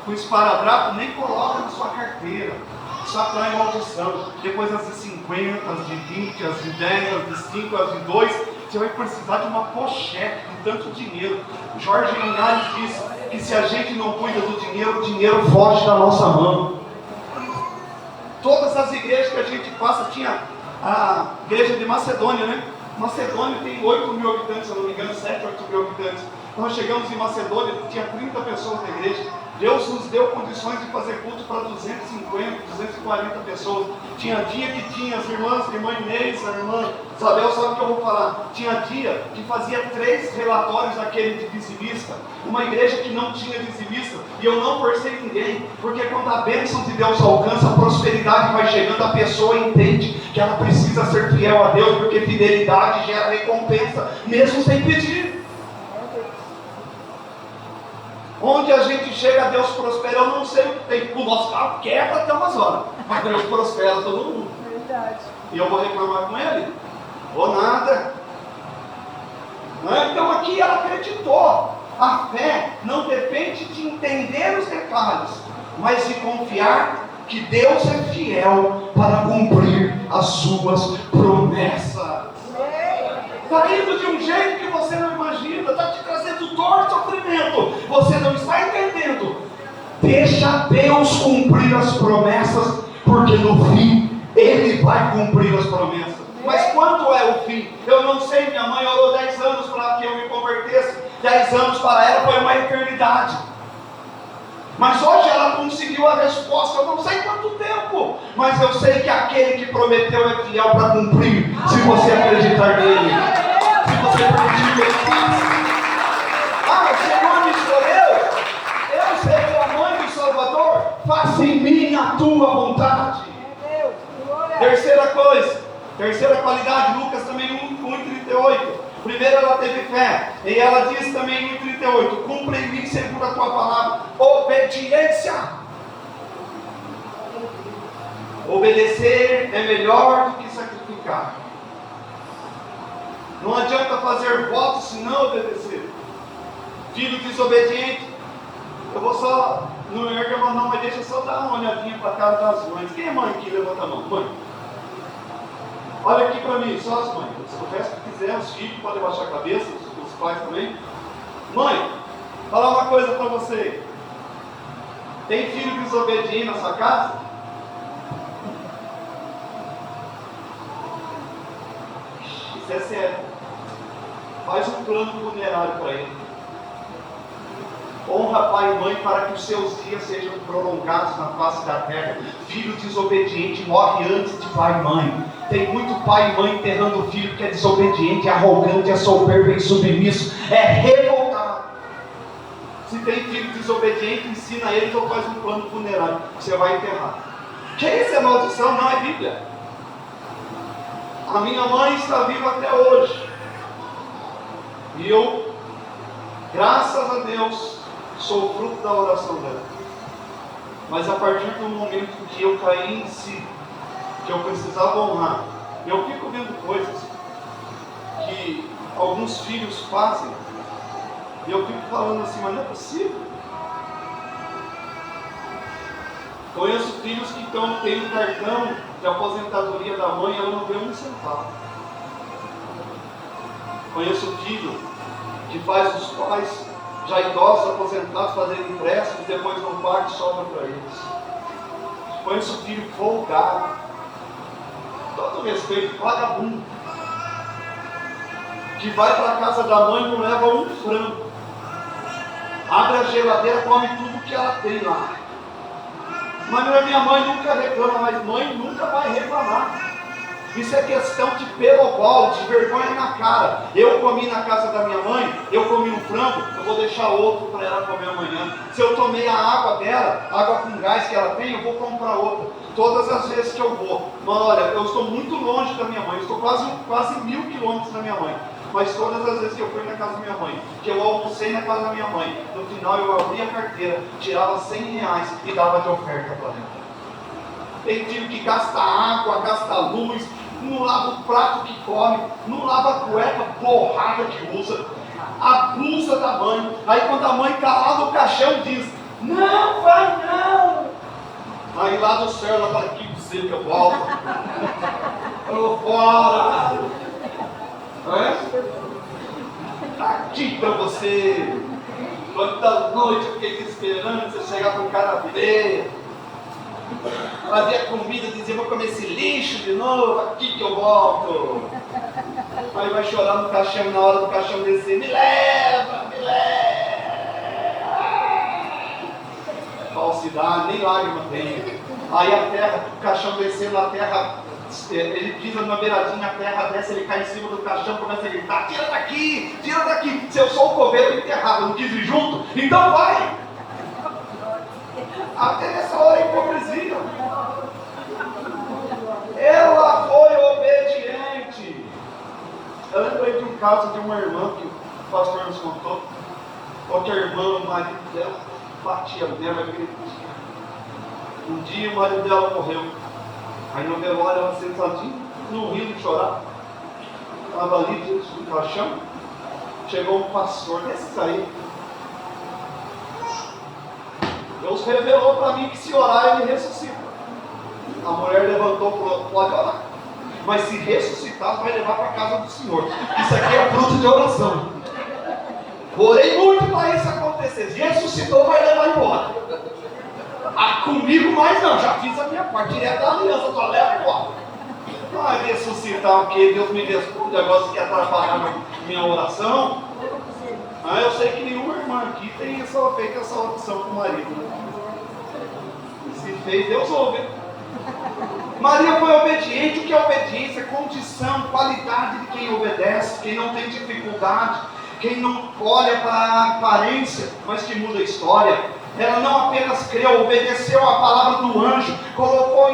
com esparadrapo, nem coloca na sua carteira. Isso atrai maldição. Depois as de 50, as de 20, as de 10, as de 5, as de 2. Você vai precisar de uma pochete com tanto dinheiro. Jorge Linhares disse que se a gente não cuida do dinheiro, o dinheiro foge da nossa mão. Todas as igrejas que a gente passa, tinha a igreja de Macedônia, né? Macedônia tem 8 mil habitantes, se eu não me engano, 7, 8 mil habitantes. Nós chegamos em Macedônia, tinha 30 pessoas na igreja. Deus nos deu condições de fazer culto para 250, 240 pessoas. Tinha dia que tinha as irmãs, a irmã Inês, a irmã Isabel, sabe o que eu vou falar? Tinha dia que fazia 3 relatórios daquele de dizimista. Uma igreja que não tinha dizimista. E eu não forcei ninguém, porque quando a bênção de Deus alcança, a prosperidade vai chegando, a pessoa entende que ela precisa ser fiel a Deus, porque fidelidade gera recompensa, mesmo sem pedir. Onde a gente chega, Deus prospera, eu não sei o que tem. O nosso carro quebra até umas horas, mas Deus prospera todo mundo. Verdade. E eu vou reclamar com ele? Ou nada. Então aqui ela acreditou. A fé não depende de entender os detalhes, mas de confiar que Deus é fiel para cumprir as suas promessas. Está indo de um jeito que você não imagina, está te trazendo dor e sofrimento, você não está entendendo. Deixa Deus cumprir as promessas, porque no fim Ele vai cumprir as promessas. Mas quanto é o fim? Eu não sei, minha mãe orou 10 anos para que eu me convertesse, 10 anos para ela foi uma eternidade. Mas hoje ela conseguiu a resposta, eu não sei quanto tempo, mas eu sei que aquele que prometeu é fiel para cumprir, se você acreditar nele, se você permitir que ele faça. Ah, o Senhor me escolheu, eu serei a mãe do Salvador, faça em mim a tua vontade. Terceira coisa, terceira qualidade, Lucas também 1:38. Primeiro ela teve fé, e ela diz também em 1:38, cumpra em mim segundo a tua palavra, obediência. Obedecer é melhor do que sacrificar. Não adianta fazer votos se não obedecer. Filho desobediente, eu vou só, não erga a mão não, mas deixa eu só dar uma olhadinha para a casa das mães. Quem é mãe aqui? Levanta a mão. Mãe, olha aqui para mim, só as mães. Se o resto quiser, os filhos podem baixar a cabeça, os pais também. Mãe, falar uma coisa para você. Tem filho desobediente na sua casa? Isso é sério. Faz um plano funerário para ele. Honra pai e mãe para que os seus dias sejam prolongados na face da terra. Filho desobediente morre antes de pai e mãe. Tem muito pai e mãe enterrando o filho que é desobediente, é arrogante, é soberbo, é insubmisso, é revoltado. Se tem filho desobediente, ensina eles ou faz um plano funerário. Você vai enterrar. Que isso é maldição? Não, é Bíblia. A minha mãe está viva até hoje. E eu, graças a Deus, sou fruto da oração dela. Mas a partir do momento que eu caí em si, que eu precisava honrar, eu fico vendo coisas que alguns filhos fazem, e eu fico falando assim, mas não é possível. Conheço filhos que têm um cartão de aposentadoria da mãe e ela não ganha um centavo. Conheço filho que faz os pais já idosos, aposentados, fazerem empréstimos, depois não paga e sobra para eles. Conheço filho folgado, todo respeito, vagabundo, que vai para a casa da mãe e não leva um frango. Abre a geladeira, come tudo que ela tem lá. Mas minha mãe nunca reclama, mas mãe nunca vai reclamar. Isso é questão de pelobol, de vergonha na cara. Eu comi na casa da minha mãe, eu comi um frango, eu vou deixar outro para ela comer amanhã. Se eu tomei a água dela, água com gás que ela tem, eu vou comprar outra. Todas as vezes que eu vou. Mas olha, eu estou muito longe da minha mãe, eu estou quase 1.000 quilômetros da minha mãe. Mas todas as vezes que eu fui na casa da minha mãe, que eu almocei na casa da minha mãe, no final eu abria a carteira, tirava R$100 e dava de oferta para ela. Tem filho que gasta água, gasta luz, não lava o prato que come, não lava a cueca borrada que usa, a blusa da mãe. Aí quando a mãe está lá no caixão diz, não vai não. Aí lá do céu ela fala, que você que eu volto. Eu vou fora. Aqui para você. Quantas noites eu fiquei esperando você chegar com cara feia. Fazia comida, dizia, vou comer esse lixo de novo, aqui que eu volto. Aí vai chorar no caixão, na hora do caixão descer, me leva, me leva. Falsidade, nem lágrima tem. Aí a terra, o caixão descendo, a terra, ele pisa numa beiradinha, a terra desce, ele cai em cima do caixão, começa a gritar, tira daqui, tira daqui. Se eu sou o coveiro enterrado, eu não quis ir junto, então vai. Até nessa hora é hipocrisia. Ela foi obediente. Eu lembrei de um caso de uma irmã que o pastor nos contou. Outra irmã, o marido dela batia nela, agredia. Um dia o marido dela morreu. Aí no velório ela sentadinha, não rindo de chorar. Estava ali diante do caixão. Chegou um pastor desses aí. Deus revelou para mim que se orar ele ressuscita. A mulher levantou e falou, pode orar. Mas se ressuscitar, vai levar para a casa do Senhor. Isso aqui é fruto de oração. Orei muito para isso acontecer. Se ressuscitou, vai levar embora. Comigo mais não, já fiz a minha parte. Direto da aliança, só leva embora. Vai ressuscitar o quê? Deus me responde, agora você quer atrapalhar minha oração? Eu sei que nenhuma irmã aqui tem feito essa opção com o marido. Né? Se fez, Deus ouve. Maria foi obediente. O que é obediência? Condição, qualidade de quem obedece, quem não tem dificuldade, quem não olha para a aparência, mas que muda a história. Ela não apenas creu, obedeceu a palavra do anjo, colocou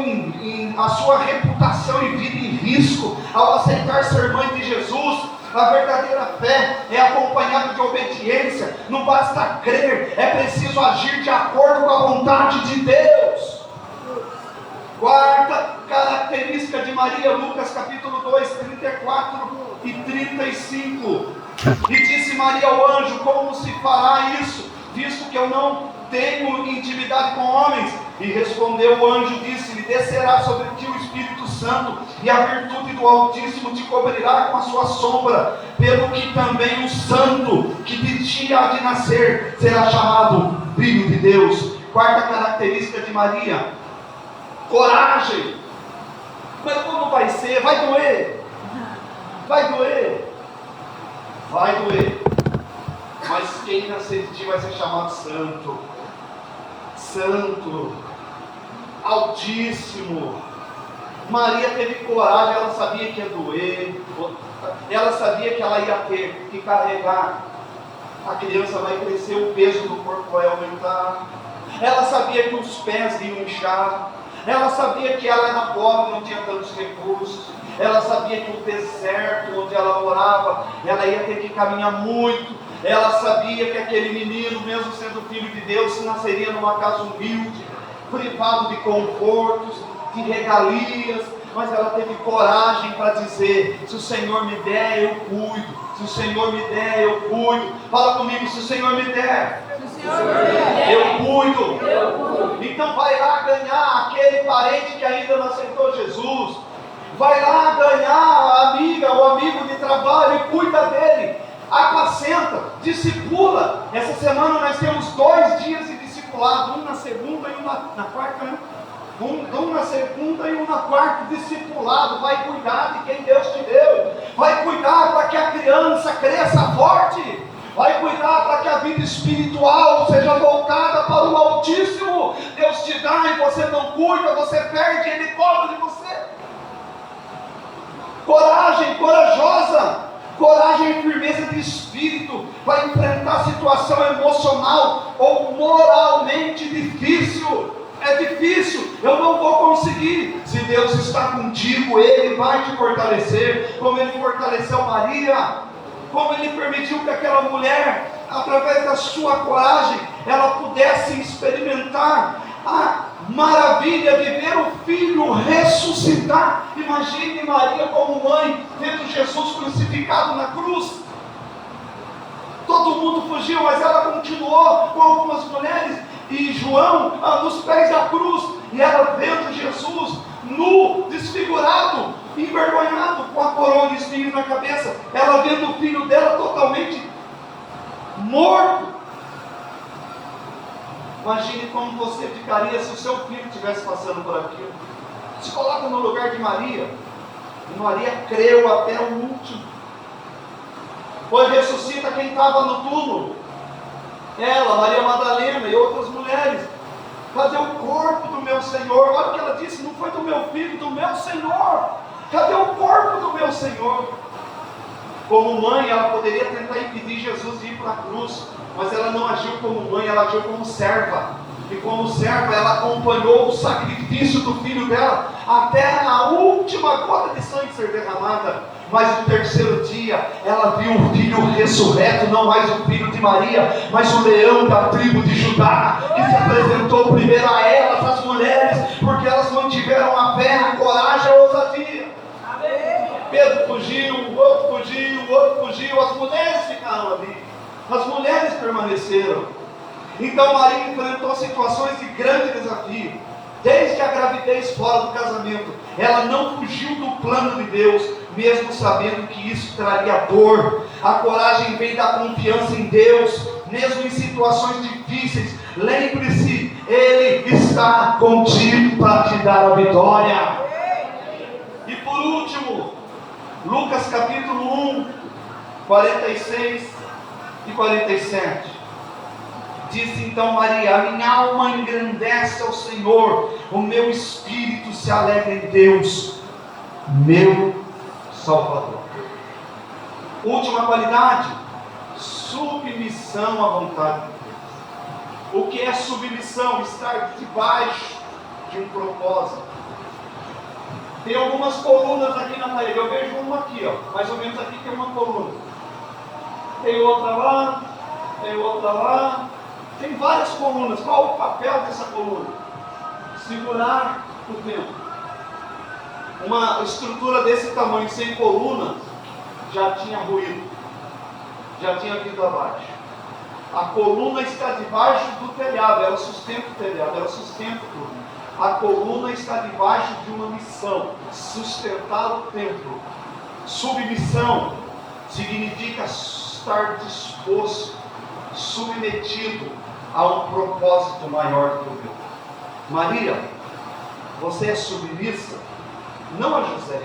a sua reputação e vida em risco ao aceitar ser mãe de Jesus. A verdadeira fé é acompanhada de obediência. Não basta crer, é preciso agir de acordo com a vontade de Deus. Quarta característica de Maria, Lucas capítulo 2, 34 e 35. E disse Maria ao anjo, como se fará isso, visto que eu não tenho intimidade com homens? E respondeu o anjo, disse-lhe, descerá sobre ti o Espírito Santo, e a virtude do Altíssimo te cobrirá com a sua sombra, pelo que também o santo que de ti há de nascer será chamado Filho de Deus. Quarta característica de Maria, coragem. Mas como vai ser? Vai doer. Vai doer. Vai doer. Mas quem nascer de ti vai ser chamado santo. Santo. Altíssimo. Maria teve coragem, ela sabia que ia doer, ela sabia que ela ia ter que carregar, a criança vai crescer, o peso do corpo vai aumentar, ela sabia que os pés iam inchar, Ela sabia que ela era pobre, não tinha tantos recursos. Ela sabia que o deserto onde ela morava, ela ia ter que caminhar muito. Ela sabia que aquele menino, mesmo sendo filho de Deus, nasceria numa casa humilde, privado de confortos, de regalias. Mas ela teve coragem para dizer: se o Senhor me der, eu cuido. Se o Senhor me der, eu cuido. Fala comigo: se o Senhor me der, eu cuido. Então vai lá ganhar aquele parente que ainda não aceitou Jesus. Vai lá ganhar a amiga, o amigo de trabalho e cuida dele. Apacenta, discipula. Essa semana nós temos 2 dias de discipulado, um na segunda e um na quarta, né? Um na segunda e um na quarta, discipulado. Vai cuidar de quem Deus te deu. Vai cuidar para que a criança cresça forte. Vai cuidar para que a vida espiritual seja voltada para o Altíssimo. Deus te dá e você não cuida, você perde, Ele cobra de você. Coragem, corajosa. Coragem e firmeza de espírito para enfrentar situação emocional ou moralmente difícil. É difícil, eu não vou conseguir. Se Deus está contigo, Ele vai te fortalecer, como Ele fortaleceu Maria, como Ele permitiu que aquela mulher, através da sua coragem, ela pudesse experimentar a maravilha de ver o filho ressuscitar. Imagine Maria como mãe, vendo Jesus crucificado na cruz. Todo mundo fugiu, mas ela continuou com algumas mulheres e João nos pés da cruz, e ela vendo Jesus nu, desfigurado, envergonhado, com a coroa de espinhos na cabeça, ela vendo o filho dela totalmente morto. Imagine como você ficaria se o seu filho estivesse passando por aquilo. Se coloca no lugar de Maria, e Maria creu até o último. Pois ressuscita quem estava no túmulo. Ela, Maria Madalena e outras mulheres. Cadê o corpo do meu Senhor? Olha o que ela disse: não foi do meu filho, do meu Senhor. Cadê o corpo do meu Senhor? Como mãe, ela poderia tentar impedir Jesus de ir para a cruz, mas ela não agiu como mãe, ela agiu como serva. E como serva, ela acompanhou o sacrifício do filho dela até a última gota de sangue ser derramada. Mas no terceiro dia, ela viu o filho ressurreto, não mais o filho de Maria, mas o leão da tribo de Judá, que se apresentou primeiro a elas, as mulheres, porque elas mantiveram a fé, a coragem, a ousadia. Pedro fugiu, o outro fugiu, o outro fugiu, as mulheres ficaram ali, as mulheres permaneceram. Então Maria enfrentou situações de grande desafio, desde a gravidez fora do casamento. Ela não fugiu do plano de Deus, mesmo sabendo que isso traria dor. A coragem vem da confiança em Deus, mesmo em situações difíceis. Lembre-se, Ele está contigo para te dar a vitória. E por último, Lucas capítulo 1, 46 e 47. Disse então Maria: a minha alma engrandece ao Senhor, o meu espírito se alegra em Deus, meu Salvador. Última qualidade: submissão à vontade de Deus. O que é submissão? Estar debaixo de um propósito. Tem algumas colunas aqui na parede. Eu vejo uma aqui, ó, mais ou menos aqui tem uma coluna. Tem outra lá, tem outra lá. Tem várias colunas. Qual o papel dessa coluna? Segurar o vento. Uma estrutura desse tamanho, sem coluna, já tinha ruído, já tinha vindo abaixo. A coluna está debaixo do telhado, ela sustenta o telhado, ela sustenta tudo. A coluna está debaixo de uma missão: sustentar o templo. Submissão significa estar disposto, submetido a um propósito maior do que o meu. Maria, você é submissa, não a José,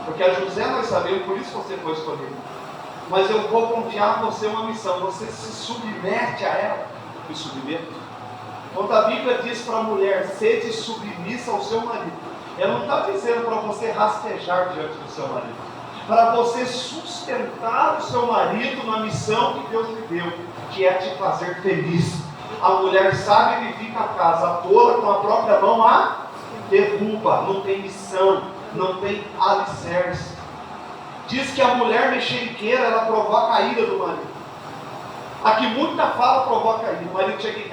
porque a José nós sabemos, por isso você foi escolhido. Mas eu vou confiar a você uma missão: você se submete a ela. Me submeto. Quando a Bíblia diz para a mulher: sede submissa ao seu marido, ela não está dizendo para você rastejar diante do seu marido, para você sustentar o seu marido na missão que Deus lhe deu, que é te fazer feliz. A mulher sábia edifica a casa, a tola com a própria mão a derruba. Não tem missão, não tem alicerce. Diz que a mulher mexeriqueira, ela provoca a ira do marido. A que muita fala provoca a ira. O marido chega e...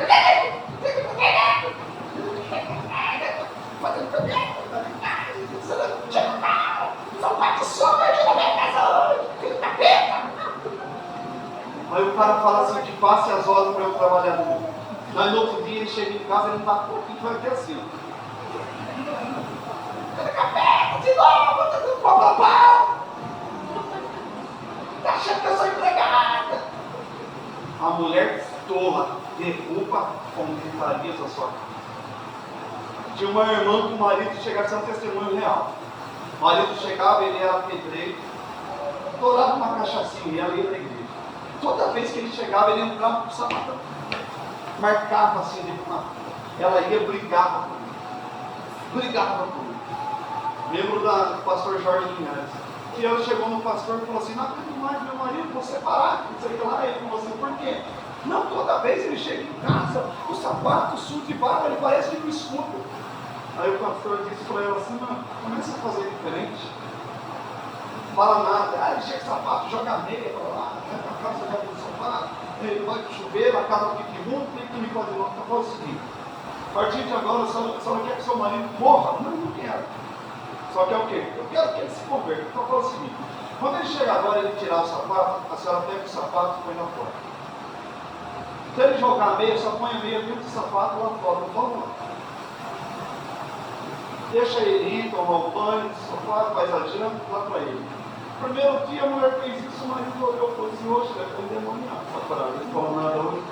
Aí o cara fala assim, que passe as horas para eu trabalhar no mundo. Aí no outro dia ele chega em casa e ele não dá pouquinho, vai ter assim. De novo, papapá. Tá achando que eu sou empregada? A mulher tola, derruba com gritarias a sua casa. Tinha uma irmã que o marido chegava, isso é um testemunho real. O marido chegava, ele era pedreiro, adorava uma cachaçinha e ela ia na igreja. Toda vez que ele chegava, ele entrava com o sapatão. Marcava assim dentro de uma. Ela ia brigava com ele. Brigava com ele. Membro do pastor Jorge Linhares. E ela chegou no pastor e falou assim: não acredito mais meu marido, vou separar. Não sei o que lá. Ele falou assim: por quê? Não, toda vez ele chega em casa, o sapato sujo de barba, ele parece que não escuta. Aí o pastor disse para ela assim: não, começa a fazer diferente. Fala nada. Ah, ele chega o sapato, joga meia para lá, vai para casa, joga no sapato, ele vai para o chuveiro, a casa fica imunda, tem que limpar de novo. Então fala o seguinte: a partir de agora, a senhora quer que seu marido morra? Não, não quero. Só que é o quê? Eu quero que ele se converta. Então fala o seguinte: quando ele chega agora, ele tirar o sapato, a senhora pega o sapato e põe na porta. Se ele jogar a meia, só põe a meia dentro do sapato lá fora, não fala não. Deixa ele ir, tomar o banho, sofá, faz a janta, dá para ele. Primeiro dia a mulher fez isso, o marido olhou e falou assim: hoje deve ter endemoniado. Não falou nada hoje.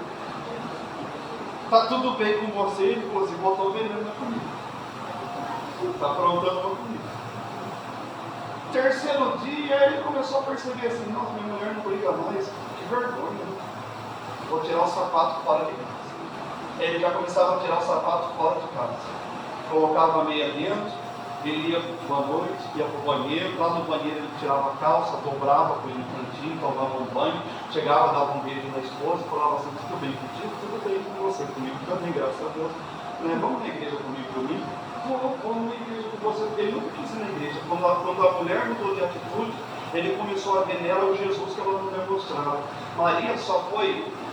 Está tudo bem com você? Ele falou assim: botou veneno na comida. Está aprontando uma comida. Terceiro dia ele começou a perceber assim: nossa, minha mulher não briga mais. Que vergonha, né? Vou tirar o sapato fora de casa. Ele já começava a tirar o sapato fora de casa. Colocava a meia dentro, ele ia uma noite, ia para o banheiro, lá no banheiro ele tirava a calça, dobrava, põe no cantinho, tomava um banho, chegava, dava um beijo na esposa e falava assim: tudo bem contigo? Tudo bem com você, comigo também, graças a Deus. Né? Vamos na igreja comigo? Vamos na igreja com você. Ele nunca quis ir na igreja. Quando a mulher mudou de atitude, ele começou a ver nela o Jesus que ela não demonstrava. Maria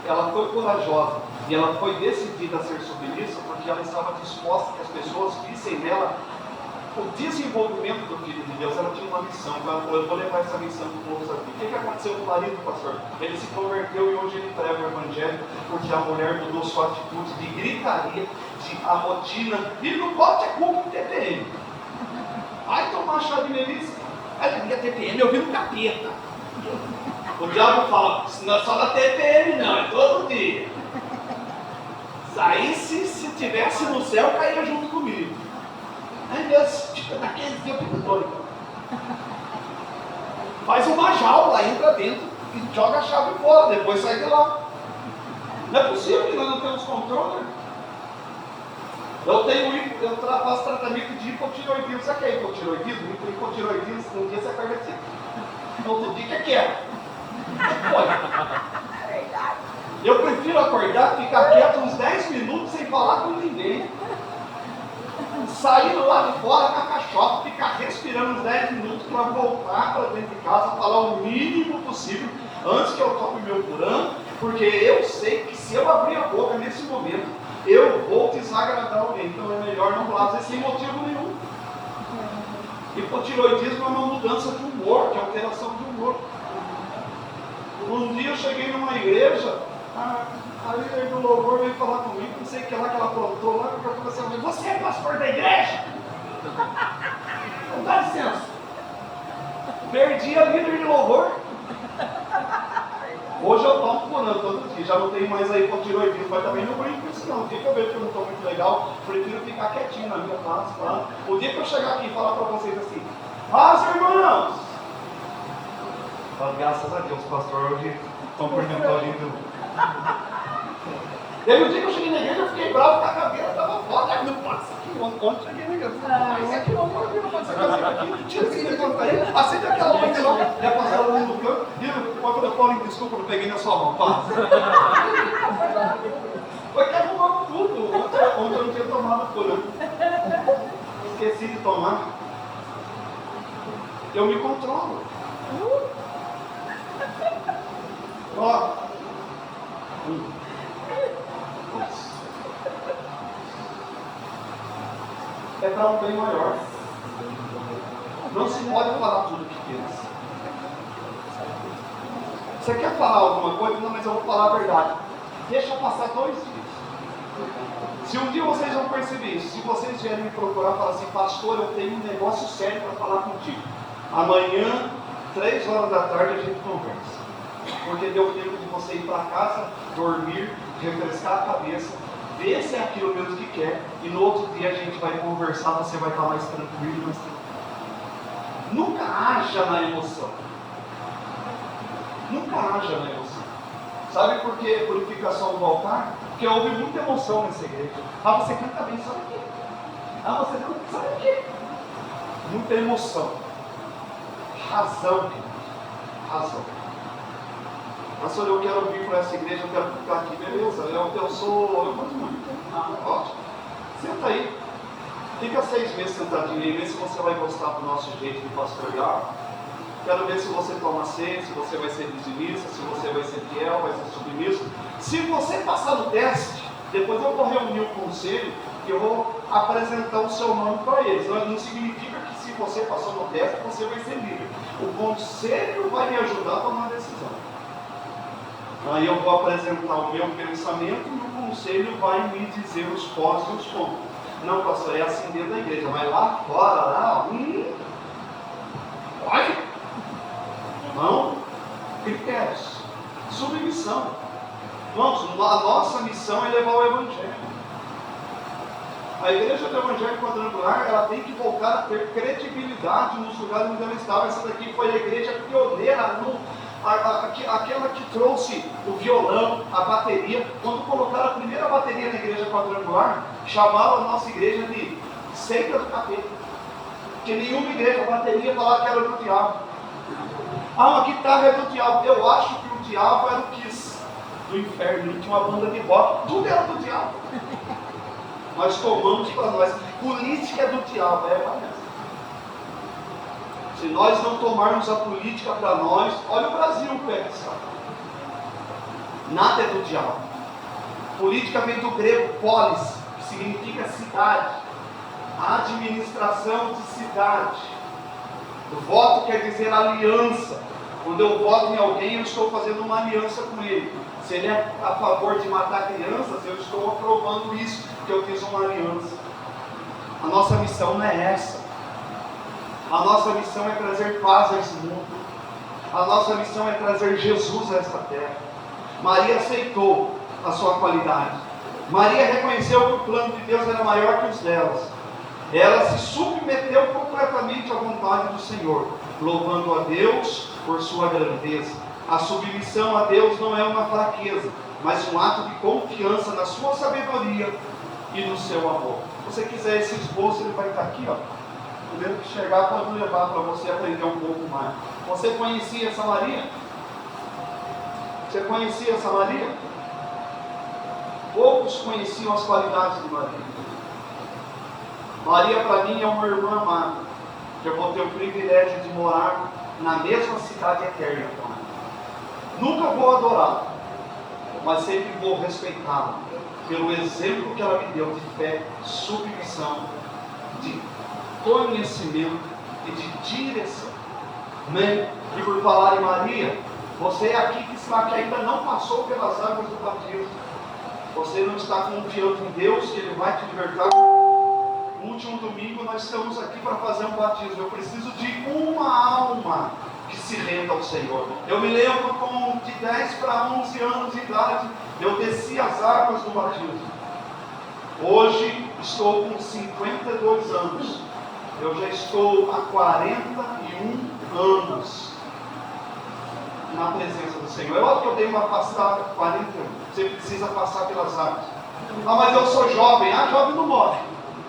ela foi corajosa e ela foi decidida a ser submissa porque ela estava disposta que as pessoas vissem nela o desenvolvimento do Filho de Deus. Ela tinha uma missão. Ela falou: eu vou levar essa missão para todos aqui. O que aconteceu com o marido, pastor? Ele se converteu e hoje ele prega o evangelho porque a mulher mudou sua atitude de gritaria, de amotina. E não pode ter culpa em TPM. Vai tomar chá de melissa. Aí minha TPM eu vi no capeta. O diabo fala: não é só da TPM não, é todo dia. Aí se tivesse no céu, caía junto comigo. Ai Deus, naquele dia eu fico doido. Faz uma jaula, entra dentro e joga a chave fora, depois sai de lá. Não é possível que nós não temos controle. Eu faço tratamento de hipotireoidismo. Sabe o que é hipotireoidismo? Hipotireoidismo, um dia você acorda assim. No outro dia, o que é? Eu prefiro acordar, ficar quieto uns 10 minutos sem falar com ninguém. Sair lá de fora com a caixota, ficar respirando uns 10 minutos para voltar para dentro de casa, falar o mínimo possível antes que eu tome meu Corão, porque eu sei que se eu abrir a boca nesse momento, eu vou desagradar alguém. Então é melhor não falar, às vezes sem motivo nenhum. Hipotireoidismo é uma mudança de humor, de alteração de humor. Um dia eu cheguei numa igreja, a líder do louvor veio falar comigo, não sei o que lá que ela aprontou lá, porque eu falei assim: você é pastor da igreja? Não dá licença. Perdi a líder de louvor. Hoje eu tomo curando todo dia, já não tenho mais aí hipotireoidismo, mas também não brinco com isso não. O dia que eu vejo que eu não estou muito legal, prefiro ficar quietinho na minha casa, tá? O dia que eu chegar aqui e falar para vocês assim: irmãos! Graças a Deus, pastor, hoje estão perguntando. Teve um dia que eu cheguei na igreja, eu fiquei bravo, a cadeira estava fora. Não pode ser aqui, ontem cheguei na igreja. Mas aqui não pode ser aqui. Tira esse telefone aí, acende aquela luz lá, já passaram ali no canto. E quando eu falo em desculpa, eu peguei na sua mão, passa. Porque arrumou tudo. Ontem eu não tinha tomado por esqueci de tomar. Eu me controlo. Ó. É para um bem maior. Não se pode falar tudo o que pensa. Você quer falar alguma coisa? Não, mas eu vou falar a verdade. Deixa passar 2 dias. Se um dia vocês vão perceber isso, se vocês vierem me procurar e falar assim, pastor, eu tenho um negócio sério para falar contigo. Amanhã, 3 horas da tarde, a gente conversa. Porque deu tempo de você ir para casa, dormir, refrescar a cabeça, ver se é aquilo mesmo que quer, e no outro dia a gente vai conversar, você vai estar mais tranquilo, mais tranquilo. Nunca haja na emoção. Nunca haja na emoção. Sabe por que purificação do altar? Porque houve muita emoção nessa igreja. Ah, você canta bem, sabe o quê? Ah, você canta, sabe o quê? Muita emoção. Razão, razão. Pastor, eu quero vir para essa igreja, eu quero ficar aqui, beleza? Eu gosto muito. Ah, ótimo. Senta aí. Fica 6 meses sentadinho aí, vê se você vai gostar do nosso jeito de pastorear. Quero ver se você toma ceia, se você vai ser dizimista, se você vai ser fiel, vai ser submisso. Se você passar no teste, depois eu vou reunir o conselho e eu vou apresentar o seu nome para eles. Não significa que se você passou no teste, você vai ser líder. O conselho vai me ajudar a tomar a decisão. Aí eu vou apresentar o meu pensamento e o conselho vai me dizer os pós e os contras. Não, pastor, é assim dentro da igreja, mas lá fora, lá, olha, não, critérios, submissão. Irmãos, a nossa missão é levar o Evangelho. A igreja do Evangelho Quadrangular, ela tem que voltar a ter credibilidade nos lugares onde ela estava. Essa daqui foi a igreja pioneira, aquela que trouxe o violão, a bateria. Quando colocaram a primeira bateria na igreja quadrangular, chamaram a nossa igreja de seita do capeta. Porque nenhuma igreja, a bateria falava que era do diabo. Ah, a guitarra é do diabo. Eu acho que o diabo era o Kiss do inferno. Ele tinha uma banda de rock, tudo era do diabo. Nós tomamos para nós. Política é do diabo, parece. Se nós não tomarmos a política para nós, olha o Brasil, pé que está. Nada é do diabo. Política vem do grego polis, que significa cidade. Administração de cidade. O voto quer dizer aliança. Quando eu voto em alguém, eu estou fazendo uma aliança com ele. Se ele é a favor de matar crianças, eu estou aprovando isso, porque eu fiz uma aliança. A nossa missão não é essa. A nossa missão é trazer paz a esse mundo. A nossa missão é trazer Jesus a esta terra. Maria aceitou a sua qualidade. Maria reconheceu que o plano de Deus era maior que os delas. Ela se submeteu completamente à vontade do Senhor, louvando a Deus por sua grandeza. A submissão a Deus não é uma fraqueza, mas um ato de confiança na sua sabedoria e no seu amor. Se você quiser esse esboço, ele vai estar aqui, ó. Primeiro que chegar, pode levar para você aprender um pouco mais. Você conhecia essa Maria? Você conhecia essa Maria? Poucos conheciam as qualidades de Maria. Maria para mim é uma irmã amada, que eu vou ter o privilégio de morar na mesma cidade eterna com ela. Nunca vou adorá-la, mas sempre vou respeitá-la, pelo exemplo que ela me deu de fé, submissão, de conhecimento e de direção. Amém? E por falar em Maria, você é aqui que está que ainda não passou pelas águas do batismo. Você não está confiando em Deus que Ele vai te libertar. No último domingo nós estamos aqui para fazer um batismo. Eu preciso de uma alma que se renda ao Senhor. Eu me lembro de 10 para 11 anos de idade, eu desci as águas do batismo. Hoje estou com 52 anos. Eu já estou há 41 anos na presença do Senhor. Eu acho que eu dei uma passada, 40 anos. Você precisa passar pelas águas. Ah, mas eu sou jovem. Ah, jovem não morre.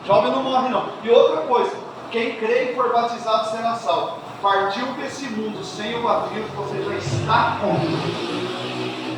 Jovem não morre não. E outra coisa, quem crê e for batizado será salvo. Partiu desse mundo sem o batismo, você já está com.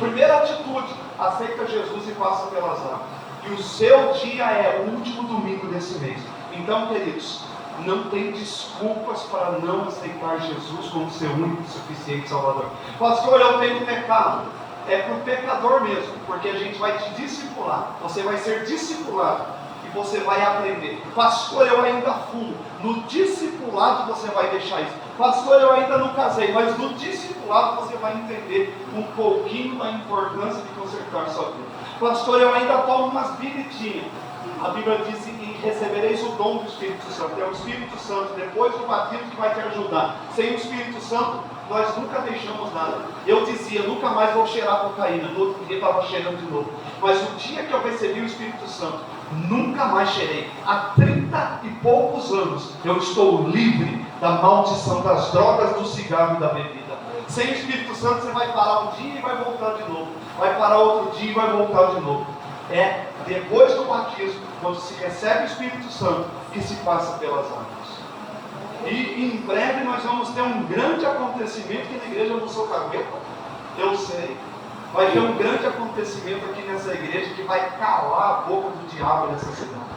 Primeira atitude, aceita Jesus e passa pelas águas. E o seu dia é o último domingo desse mês. Então, queridos, não tem desculpas para não aceitar Jesus como seu único e suficiente Salvador. Pastor, eu tenho pecado. É para o pecador mesmo, porque a gente vai te discipular. Você vai ser discipulado e você vai aprender. Pastor, eu ainda fumo. No discipulado você vai deixar isso. Pastor, eu ainda não casei, mas no discipulado você vai entender um pouquinho da importância de consertar sua vida. Pastor, eu ainda tomo umas bebidinhas. A Bíblia diz que recebereis o dom do Espírito Santo. É o Espírito Santo, depois do batismo, que vai te ajudar. Sem o Espírito Santo, nós nunca deixamos nada. Eu dizia, nunca mais vou cheirar cocaína. No outro dia estava cheirando de novo. Mas o dia que eu recebi o Espírito Santo, nunca mais cheirei. Há 30 e poucos anos, eu estou livre da maldição das drogas, do cigarro e da bebida. Sem o Espírito Santo, você vai parar um dia e vai voltar de novo. Vai parar outro dia e vai voltar de novo. É depois do batismo, quando se recebe o Espírito Santo, que se passa pelas águas. E em breve nós vamos ter um grande acontecimento que na igreja eu não sou cagueta, eu sei. Vai ter um grande acontecimento aqui nessa igreja que vai calar a boca do diabo nessa cidade.